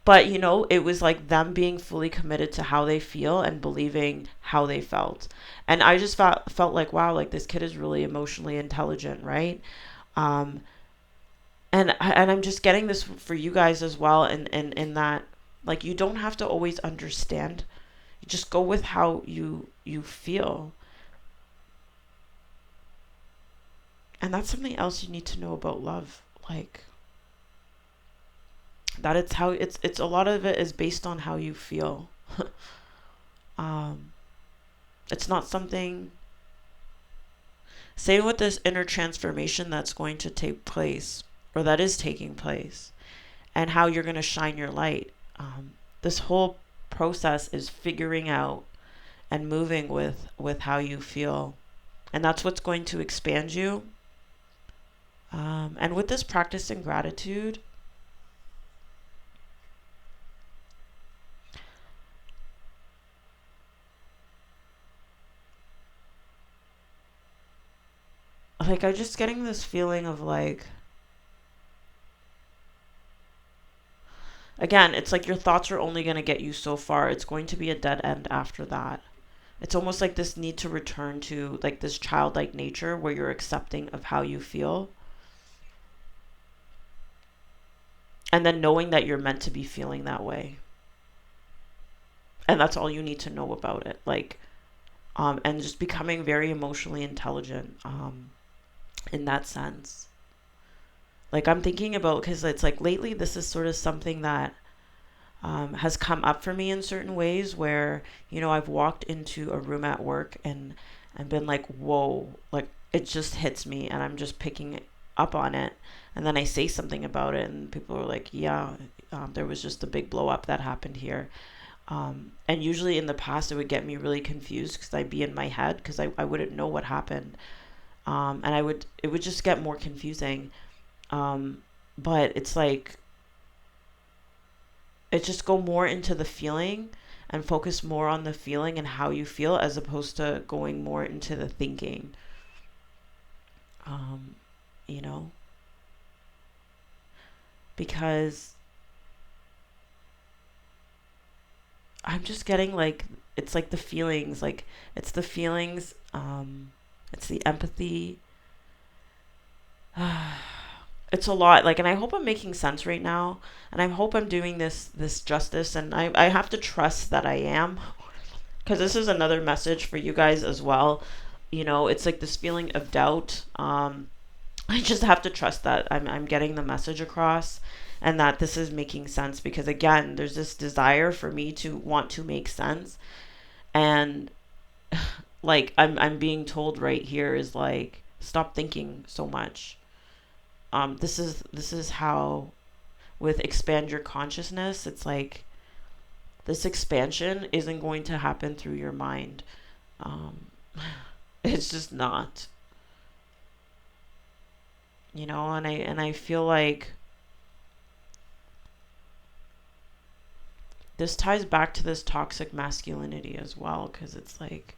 but it was like them being fully committed to how they feel and believing how they felt. And I just felt like, wow, like this kid is really emotionally intelligent, right? um and I'm just getting this for you guys as well, and in that, like, you don't have to always understand. You just go with how you feel. And that's something else you need to know about love, like that it's how it's a lot of it is based on how you feel. um it's not something, same with this inner transformation that's going to take place, or that is taking place, and how you're going to shine your light. This whole process is figuring out and moving with how you feel, and that's what's going to expand you. And with this practice in gratitude, like, I'm just getting this feeling of like, again, it's like your thoughts are only going to get you so far. It's going to be a dead end after that. It's almost like this need to return to like this childlike nature where you're accepting of how you feel, and then knowing that you're meant to be feeling that way. And that's all you need to know about it. Like, and just becoming very emotionally intelligent, in that sense. Like, I'm thinking about, because it's like lately this is sort of something that has come up for me in certain ways where, I've walked into a room at work and been like, whoa, like it just hits me and I'm just picking up on it. And then I say something about it and people are like, yeah, there was just a big blow up that happened here. And usually in the past, it would get me really confused because I'd be in my head because I wouldn't know what happened. And it would just get more confusing. But it's like, it just go more into the feeling and focus more on the feeling and how you feel as opposed to going more into the thinking. Um, you know, because I'm just getting like, it's like the feelings, like it's the feelings, it's the empathy. It's a lot, like, and I hope I'm making sense right now, and I hope I'm doing this justice, and I have to trust that I am, because this is another message for you guys as well. It's like this feeling of doubt. I just have to trust that I'm getting the message across, and that this is making sense, because again, there's this desire for me to want to make sense, and like I'm being told right here is like, stop thinking so much. This is how, with expand your consciousness, it's like this expansion isn't going to happen through your mind. um it's just not. And I feel like this ties back to this toxic masculinity as well, because it's like,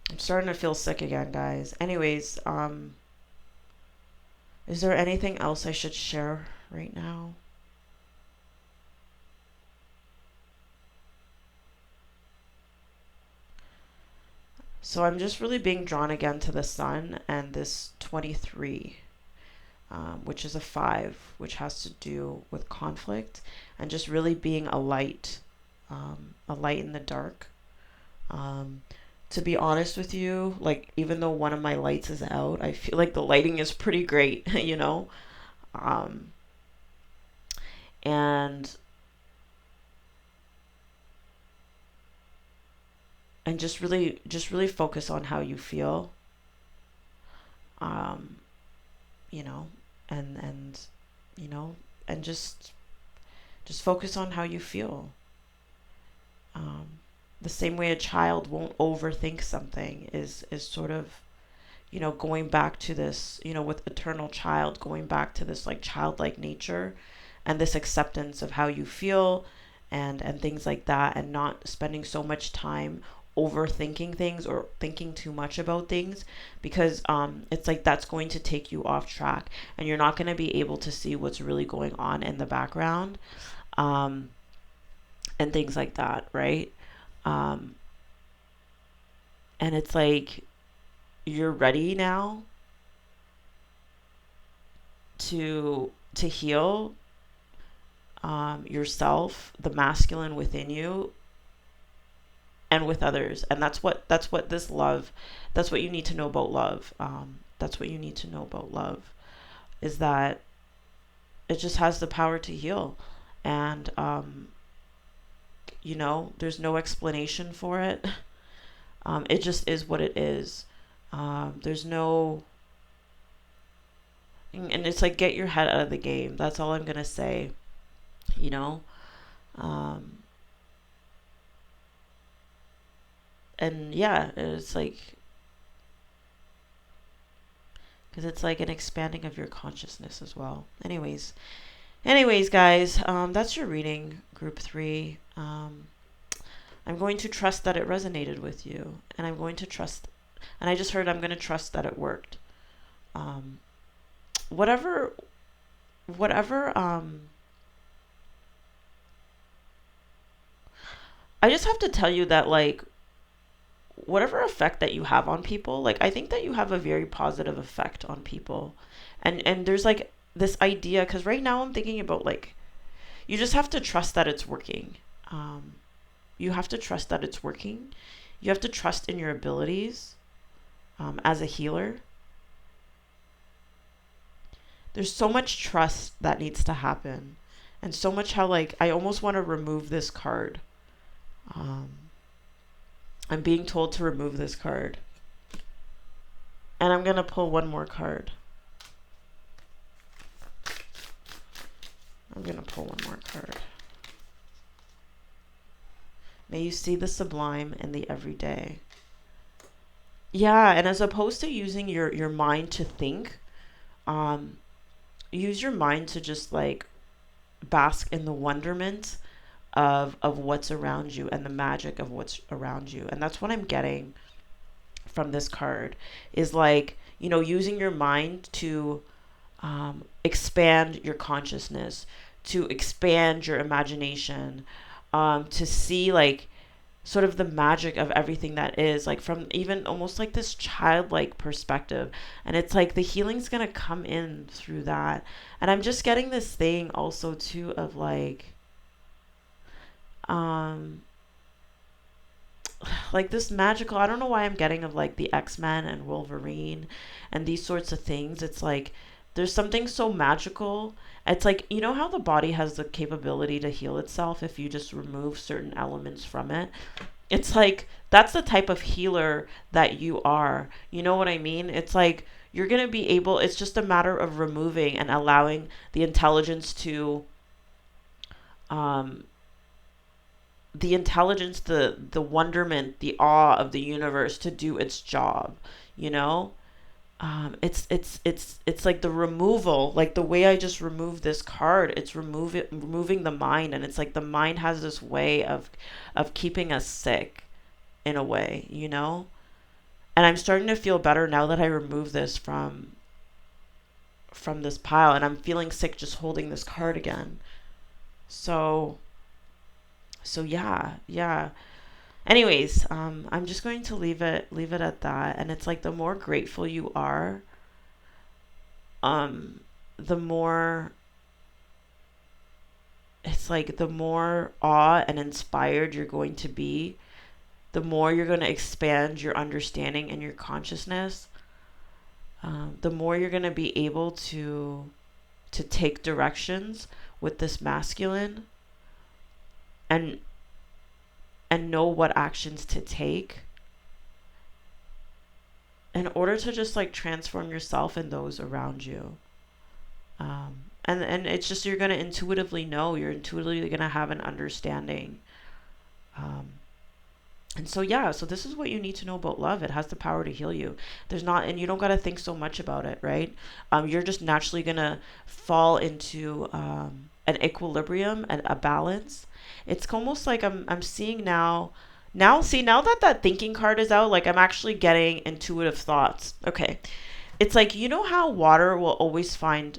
I'm starting to feel sick again, guys. Anyways, is there anything else I should share right now? So I'm just really being drawn again to the sun and this 23, which is a 5, which has to do with conflict and just really being a light in the dark. Um, to be honest with you, like, even though one of my lights is out, I feel like the lighting is pretty great, Um, and just really focus on how you feel. Um, you know, and you know, and just focus on how you feel. Um, the same way a child won't overthink something is sort of, going back to this, with eternal child, going back to this like childlike nature, and this acceptance of how you feel and things like that, and not spending so much time overthinking things or thinking too much about things, because it's like that's going to take you off track, and you're not going to be able to see what's really going on in the background, um, and things like that, right? um, and it's like you're ready now to heal yourself, the masculine within you, and with others. And that's what this love, that's what you need to know about love. That's what you need to know about love, is that it just has the power to heal. And there's no explanation for it. It just is what it is. There's no, and it's like, get your head out of the game. That's all I'm gonna say. You know, um, and yeah, it's like, because it's like an expanding of your consciousness as well. Anyways, guys, that's your reading, group 3. I'm going to trust that it resonated with you, and I'm going to trust, and I just heard I'm going to trust that it worked. Um, whatever, whatever. I just have to tell you that, like, whatever effect that you have on people, like, I think that you have a very positive effect on people. And there's like this idea, because right now I'm thinking about, like, you just have to trust that it's working. um you have to trust that it's working. You have to trust in your abilities, as a healer. There's so much trust that needs to happen, and so much how, like, I almost want to remove this card. um I'm being told to remove this card, and I'm gonna pull one more card. I'm gonna pull one more card. May you see the sublime in the everyday. Yeah, and as opposed to using your mind to think, um, use your mind to just, like, bask in the wonderment of what's around you, and the magic of what's around you. And that's what I'm getting from this card, is like, using your mind to expand your consciousness, to expand your imagination, to see, like, sort of the magic of everything that is, like, from even almost like this childlike perspective. And it's like the healing's gonna come in through that. And I'm just getting this thing also too of, like, um like this magical, I don't know why I'm getting of, like, the X-Men and Wolverine and these sorts of things. It's like there's something so magical. It's like, how the body has the capability to heal itself if you just remove certain elements from it. It's like that's the type of healer that you are. You know what I mean? It's like you're going to be able, it's just a matter of removing and allowing the intelligence to um the wonderment, the awe of the universe to do its job, you know? It's like the removal, like the way I just removed this card, it's removing the mind. And it's like the mind has this way of keeping us sick in a way, and I'm starting to feel better now that I removed this from this pile, and I'm feeling sick just holding this card again. So yeah. Anyways, I'm just going to leave it at that. And it's like the more grateful you are, the more, it's like the more awe and inspired you're going to be, the more you're going to expand your understanding and your consciousness, the more you're going to be able to take directions with this masculine, and know what actions to take in order to just, like, transform yourself and those around you. And it's just, you're going to intuitively know, you're intuitively going to have an understanding. And so, yeah, so this is what you need to know about love. It has the power to heal you. There's not, and you don't got to think so much about it, right? You're just naturally going to fall into, an equilibrium and a balance. It's almost like I'm seeing now see now that that thinking card is out, like I'm actually getting intuitive thoughts. Okay. It's like, you know how water will always find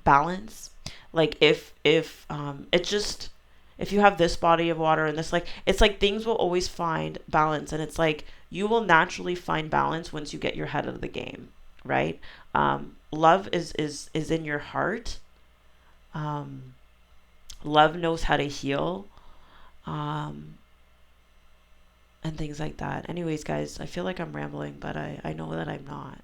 balance? Like if it just if you have this body of water and this, like it's like things will always find balance, and it's like you will naturally find balance once you get your head out of the game, right? Love is in your heart. um, Love knows how to heal, um, and things like that. Anyways, guys, I feel like I'm rambling, but I know that I'm not.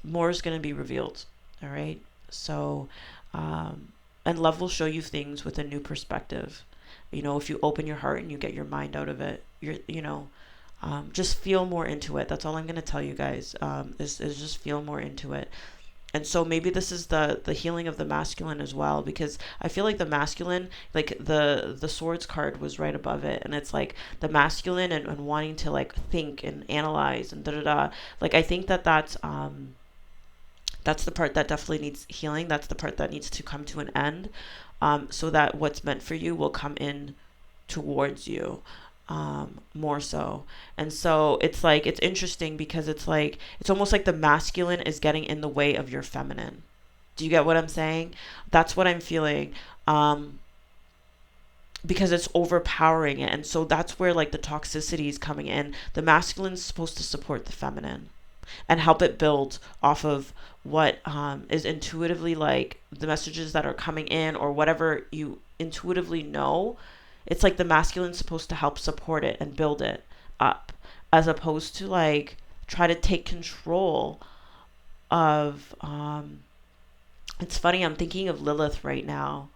More is going to be revealed. All right. So, um, and love will show you things with a new perspective. You know, if you open your heart and you get your mind out of it, just feel more into it. That's all I'm going to tell you guys. Is just feel more into it. And so maybe this is the healing of the masculine as well, because I feel like the masculine, like the swords card was right above it, and it's like the masculine and wanting to like think and analyze and da da da. Like I think that that's the part that definitely needs healing. That's the part that needs to come to an end, so that what's meant for you will come in towards you, more so. And so it's like, it's interesting because it's like, it's almost like the masculine is getting in the way of your feminine. Do you get what I'm saying? That's what I'm feeling. Because it's overpowering it. And so that's where like the toxicity is coming in. The masculine is supposed to support the feminine and help it build off of what is intuitively like the messages that are coming in, or whatever you intuitively know. It's like the masculine's supposed to help support it and build it up, as opposed to like try to take control of it's funny, I'm thinking of Lilith right now,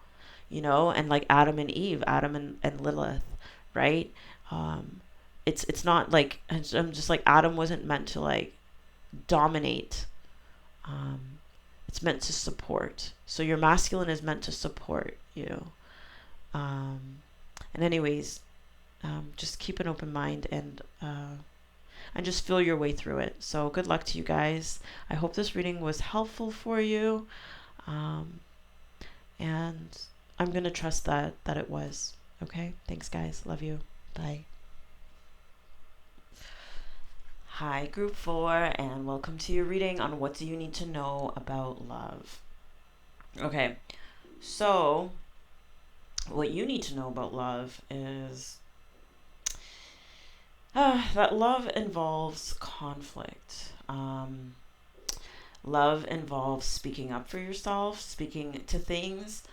and like Adam and Eve, Adam and Lilith, right? It's not like, I'm just like, Adam wasn't meant to like dominate. It's meant to support. So your masculine is meant to support you. And anyways, just keep an open mind, and just feel your way through it. So good luck to you guys. I hope this reading was helpful for you. And I'm going to trust that it was. Okay? Thanks, guys. Love you. Bye. Hi, Group 4, and welcome to your reading on what do you need to know about love. Okay, so what you need to know about love is that love involves conflict. Love involves speaking up for yourself, speaking to things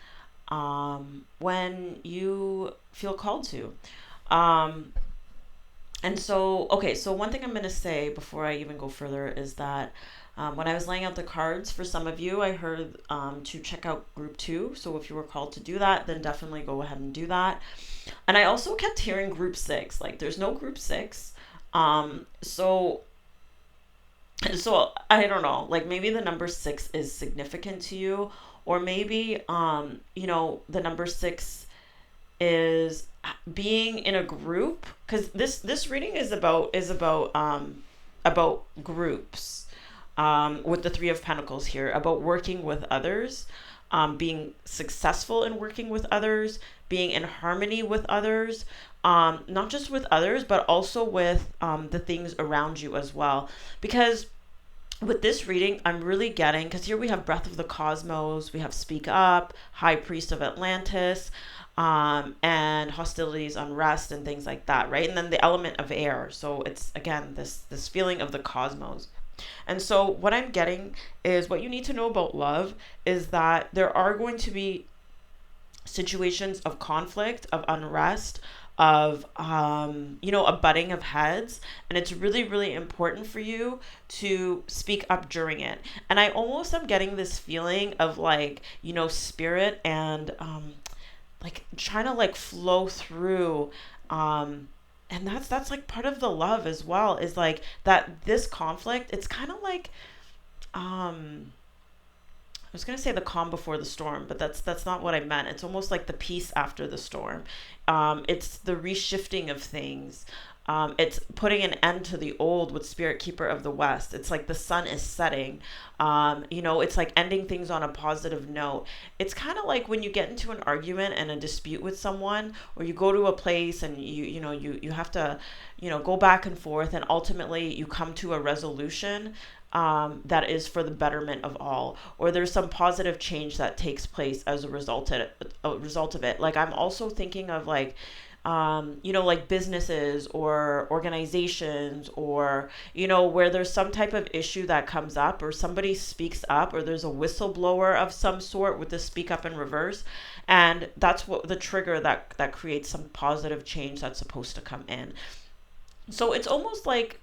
when you feel called to. And so, okay, so one thing I'm going to say before I even go further is that when I was laying out the cards for some of you, I heard to check out group 2. So if you were called to do that, then definitely go ahead and do that. And I also kept hearing group 6. Like, there's no group 6. So I don't know. Like, maybe the number 6 is significant to you, or maybe the number 6 is being in a group, because this reading is about groups, with the 3 of Pentacles here, about working with others, being successful in working with others, being in harmony with others, not just with others, but also with the things around you as well. Because with this reading, I'm really getting, because here we have Breath of the Cosmos, we have Speak Up, High Priest of Atlantis, and hostilities, unrest, and things like that, right? And then the element of air. So it's, again, this feeling of the cosmos. And so what I'm getting is, what you need to know about love is that there are going to be situations of conflict, of unrest, of a butting of heads, and it's really, really important for you to speak up during it. And I almost am getting this feeling of like, spirit and like trying to like flow through, and that's like part of the love as well, is like that this conflict, it's kind of like I was going to say the calm before the storm, but that's not what I meant. It's almost like the peace after the storm. It's the reshifting of things. It's putting an end to the old with Spirit Keeper of the West. It's like the sun is setting. It's like ending things on a positive note. It's kind of like when you get into an argument and a dispute with someone, or you go to a place and you have to, go back and forth, and ultimately you come to a resolution that is for the betterment of all, or there's some positive change that takes place as a result of it. Like, I'm also thinking of like, like businesses or organizations, or, where there's some type of issue that comes up, or somebody speaks up, or there's a whistleblower of some sort with the speak up in reverse. And that's what the trigger that creates some positive change that's supposed to come in. So it's almost like,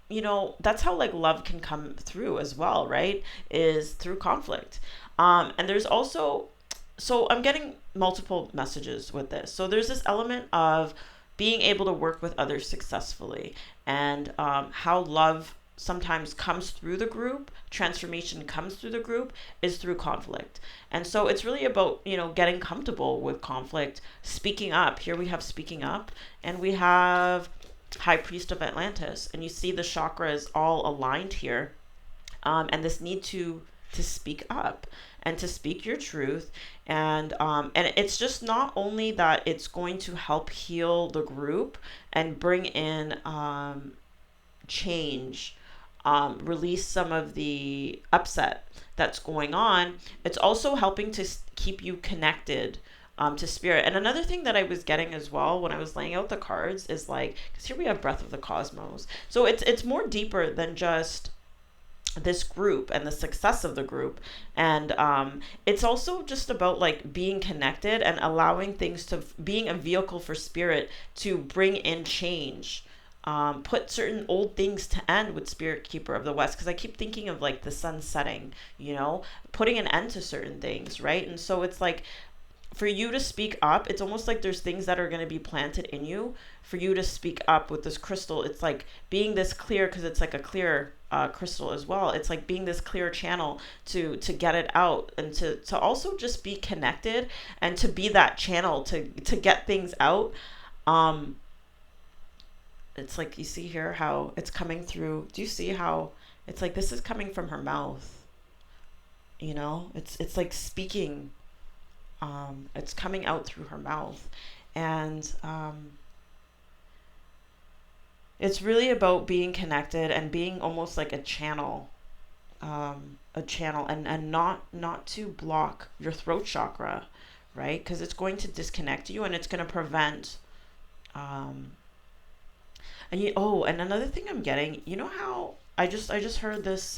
that's how like love can come through as well, right? Is through conflict. And there's also, so I'm getting multiple messages with this. So there's this element of being able to work with others successfully, and how love sometimes comes through the group, transformation comes through the group, is through conflict. And so it's really about, getting comfortable with conflict, speaking up. Here we have speaking up, and we have High Priest of Atlantis, and you see the chakras all aligned here, and this need to speak up and to speak your truth. And it's just not only that it's going to help heal the group and bring in change, release some of the upset that's going on. It's also helping to keep you connected to spirit. And another thing that I was getting as well when I was laying out the cards is like, because here we have Breath of the Cosmos, so it's more deeper than just this group and the success of the group. And it's also just about like being connected and allowing things to being a vehicle for spirit to bring in change, put certain old things to end with Spirit Keeper of the West, because I keep thinking of like the sun setting, putting an end to certain things, right? And so it's like, for you to speak up, it's almost like there's things that are going to be planted in you for you to speak up with this crystal. It's like being this clear, because it's like a clear crystal as well. It's like being this clear channel to get it out, and to also just be connected, and to be that channel to get things out. It's like, you see here how it's coming through. Do you see how it's like this is coming from her mouth? It's like speaking. It's coming out through her mouth, and it's really about being connected and being almost like a channel, and not to block your throat chakra, right? Because it's going to disconnect you, and it's going to prevent. And another thing I'm getting, how I just heard this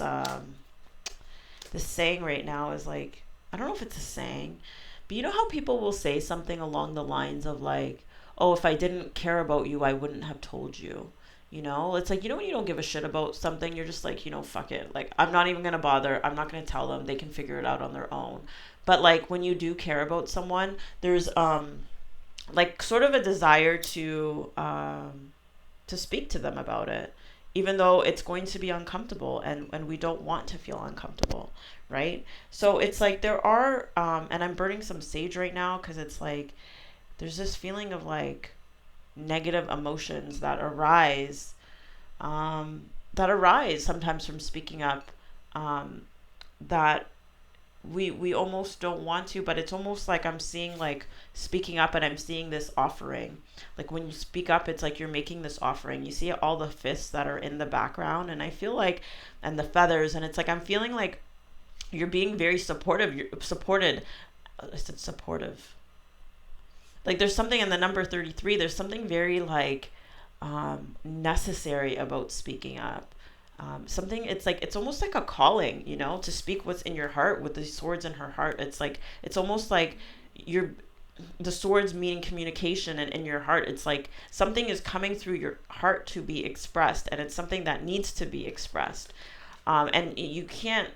this saying right now is like, I don't know if it's a saying. But you know how people will say something along the lines of like, oh, if I didn't care about you, I wouldn't have told you. It's like, when you don't give a shit about something, you're just like, fuck it. Like, I'm not even going to bother. I'm not going to tell them. They can figure it out on their own. But like, when you do care about someone, there's like sort of a desire to speak to them about it, even though it's going to be uncomfortable, and we don't want to feel uncomfortable, right? So it's like there are, and I'm burning some sage right now, because it's like there's this feeling of like negative emotions that arise sometimes from speaking up, that we almost don't want to, but it's almost like I'm seeing like speaking up, and I'm seeing this offering. Like when you speak up, it's like you're making this offering. You see all the fists that are in the background, and I feel like, and the feathers, and it's like I'm feeling like you're being very supportive. You're supported. I said supportive. Like there's something in the number 33. There's something very like necessary about speaking up. Something, it's like, it's almost like a calling, to speak what's in your heart with the swords in her heart. It's like, it's almost like the swords meaning communication, and in your heart, it's like something is coming through your heart to be expressed, and it's something that needs to be expressed. And you can't,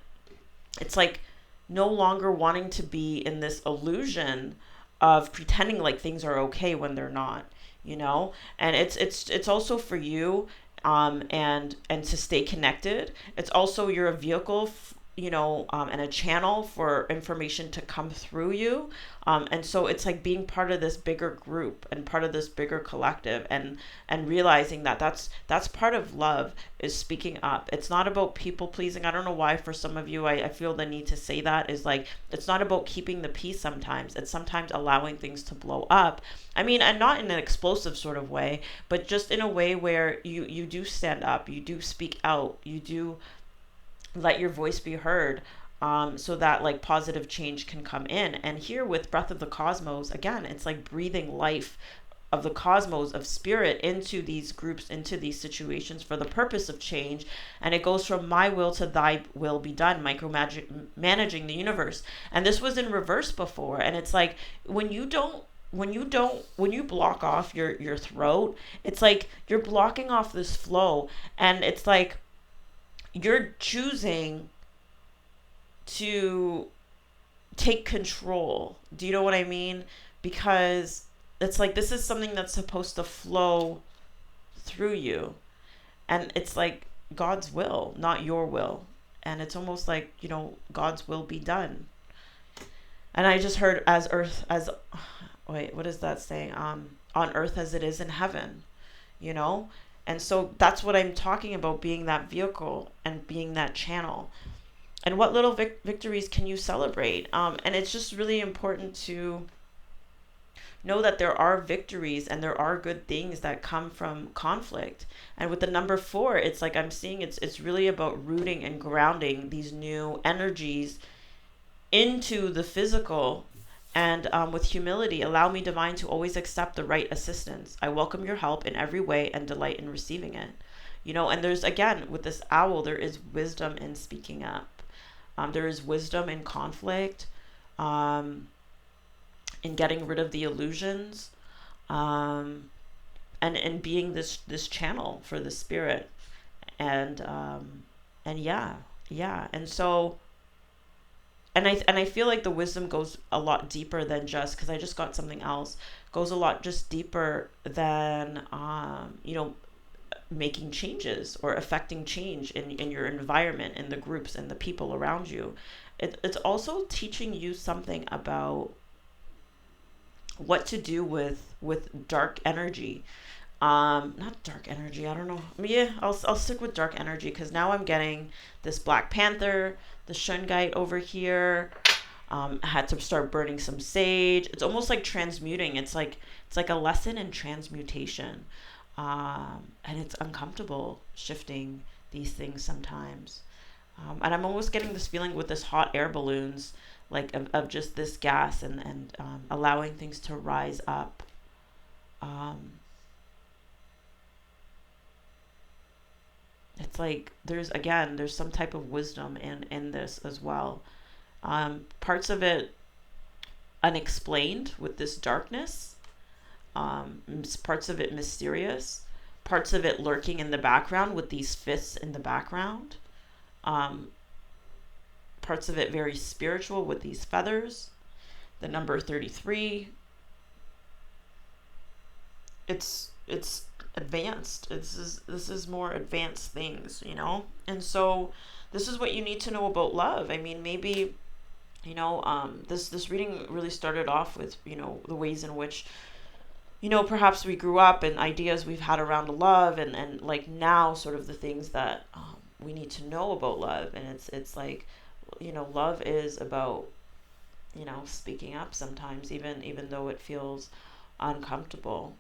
it's like no longer wanting to be in this illusion of pretending like things are okay when they're not, and it's also for you, and to stay connected. It's also, you're a vehicle and a channel for information to come through you. And so it's like being part of this bigger group and part of this bigger collective, and realizing that that's part of love, is speaking up. It's not about people pleasing. I don't know why for some of you, I feel the need to say that, is like, it's not about keeping the peace sometimes. It's sometimes allowing things to blow up. I mean, and not in an explosive sort of way, but just in a way where you do stand up, you do speak out, you do let your voice be heard, so that like positive change can come in. And here with Breath of the Cosmos, again, it's like breathing life of the cosmos, of spirit, into these groups, into these situations for the purpose of change. And it goes from my will to thy will be done, managing the universe. And this was in reverse before. And it's like, when you block off your throat, it's like you're blocking off this flow. And it's like you're choosing to take control. Do you know what I mean? Because it's like, this is something that's supposed to flow through you. And it's like God's will, not your will. And it's almost like, God's will be done. And I just heard, what is that saying? On earth as it is in heaven, And so that's what I'm talking about, being that vehicle and being that channel. And what little victories can you celebrate? And it's just really important to know that there are victories and there are good things that come from conflict. And with the number 4, it's like, I'm seeing it's really about rooting and grounding these new energies into the physical. And with humility, allow me, divine, to always accept the right assistance. I welcome your help in every way and delight in receiving it. And there's, again, with this owl, there is wisdom in speaking up. There is wisdom in conflict, in getting rid of the illusions, and being this channel for the spirit. And yeah. And so, and I feel like the wisdom goes a lot deeper than just, because I just got something else, goes a lot just deeper than, making changes or affecting change in your environment, in the groups and the people around you. It's also teaching you something about what to do with dark energy. Not dark energy, I don't know. Yeah, I'll stick with dark energy, because now I'm getting this Black Panther, the Shungite over here. I had to start burning some sage. It's almost like transmuting. It's like a lesson in transmutation. And it's uncomfortable shifting these things sometimes. And I'm almost getting this feeling with this hot air balloons, like of just this gas, and allowing things to rise up. It's like there's some type of wisdom in this as well. Parts of it unexplained with this darkness. Parts of it mysterious, parts of it lurking in the background with these fists in the background, parts of it very spiritual with these feathers. The number 33, it's advanced. This is more advanced things, and so this is what you need to know about love. I mean, maybe this reading really started off with the ways in which perhaps we grew up, and ideas we've had around love, and like now sort of the things that we need to know about love. And it's like, love is about, speaking up sometimes, even though it feels uncomfortable,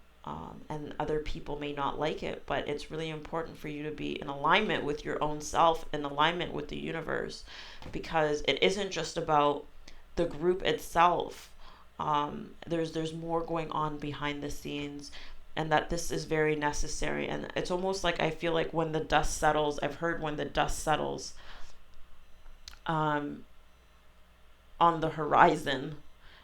and other people may not like it, but it's really important for you to be in alignment with your own self, in alignment with the universe, because it isn't just about the group itself. There's more going on behind the scenes, and that this is very necessary. And it's almost like, I feel like when the dust settles, I've heard when the dust settles on the horizon,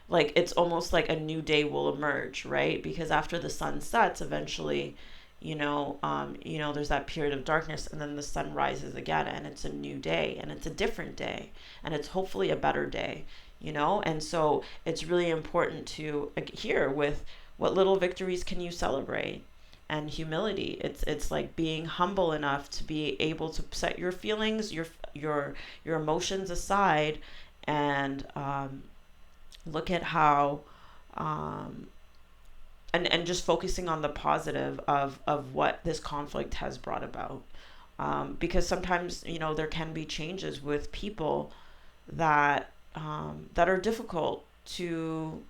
like it's almost like a new day will emerge, right? Because after the sun sets, eventually, there's that period of darkness, and then the sun rises again, and it's a new day, and it's a different day, and it's hopefully a better day. And so it's really important to hear with what little victories can you celebrate, and humility. It's like being humble enough to be able to set your feelings, your emotions aside, and look at how um, and just focusing on the positive of what this conflict has brought about. Because sometimes, there can be changes with people that are difficult to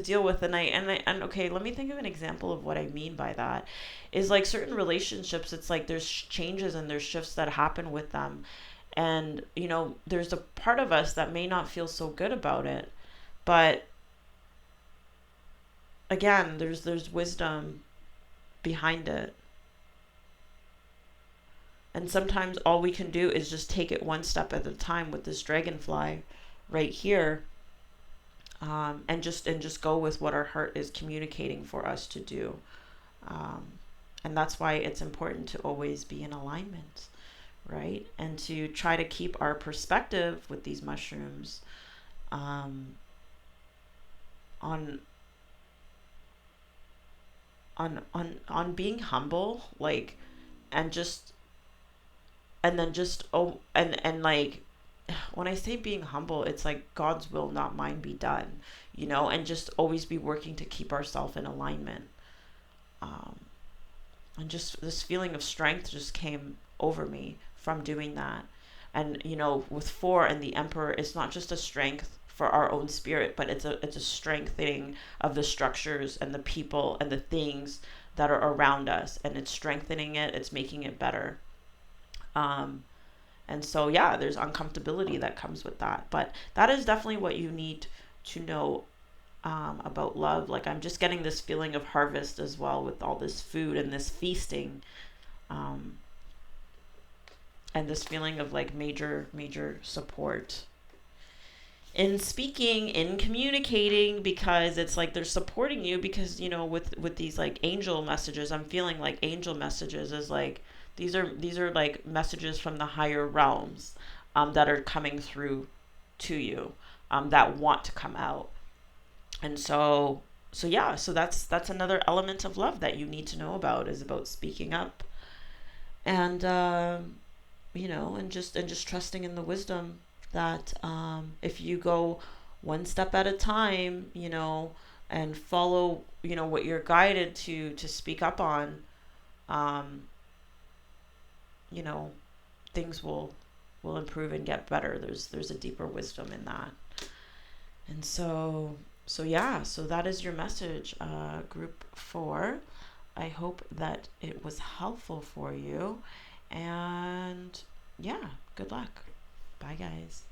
deal with. And okay, let me think of an example of what I mean by that. Is like certain relationships, it's like there's changes and there's shifts that happen with them, and there's a part of us that may not feel so good about it, but again, there's wisdom behind it. And sometimes all we can do is just take it one step at a time with this dragonfly right here, and just go with what our heart is communicating for us to do. Um, and that's why it's important to always be in alignment, right? And to try to keep our perspective with these mushrooms, um, on on being humble, like, and just and then just and like, when I say being humble, it's like God's will, not mine, be done, and just always be working to keep ourselves in alignment. Um, and just this feeling of strength just came over me from doing that. And with four and the Emperor, it's not just a strength for our own spirit, but it's a strengthening of the structures and the people and the things that are around us, and it's strengthening it. It's making it better. Um, And so, yeah, there's uncomfortability that comes with that. But that is definitely what you need to know about love. Like, I'm just getting this feeling of harvest as well with all this food and this feasting, um, and this feeling of like major, major support in speaking, in communicating, because it's like they're supporting you. Because with these like angel messages, I'm feeling like angel messages is like these are like messages from the higher realms, that are coming through to you, that want to come out. And so yeah, so that's another element of love that you need to know about, is about speaking up, and and just trusting in the wisdom that, if you go one step at a time, and follow, what you're guided to speak up on, um, you know, things will improve and get better. There's a deeper wisdom in that. And so yeah, so that is your message, group 4. I hope that it was helpful for you, and yeah, good luck. Bye, guys.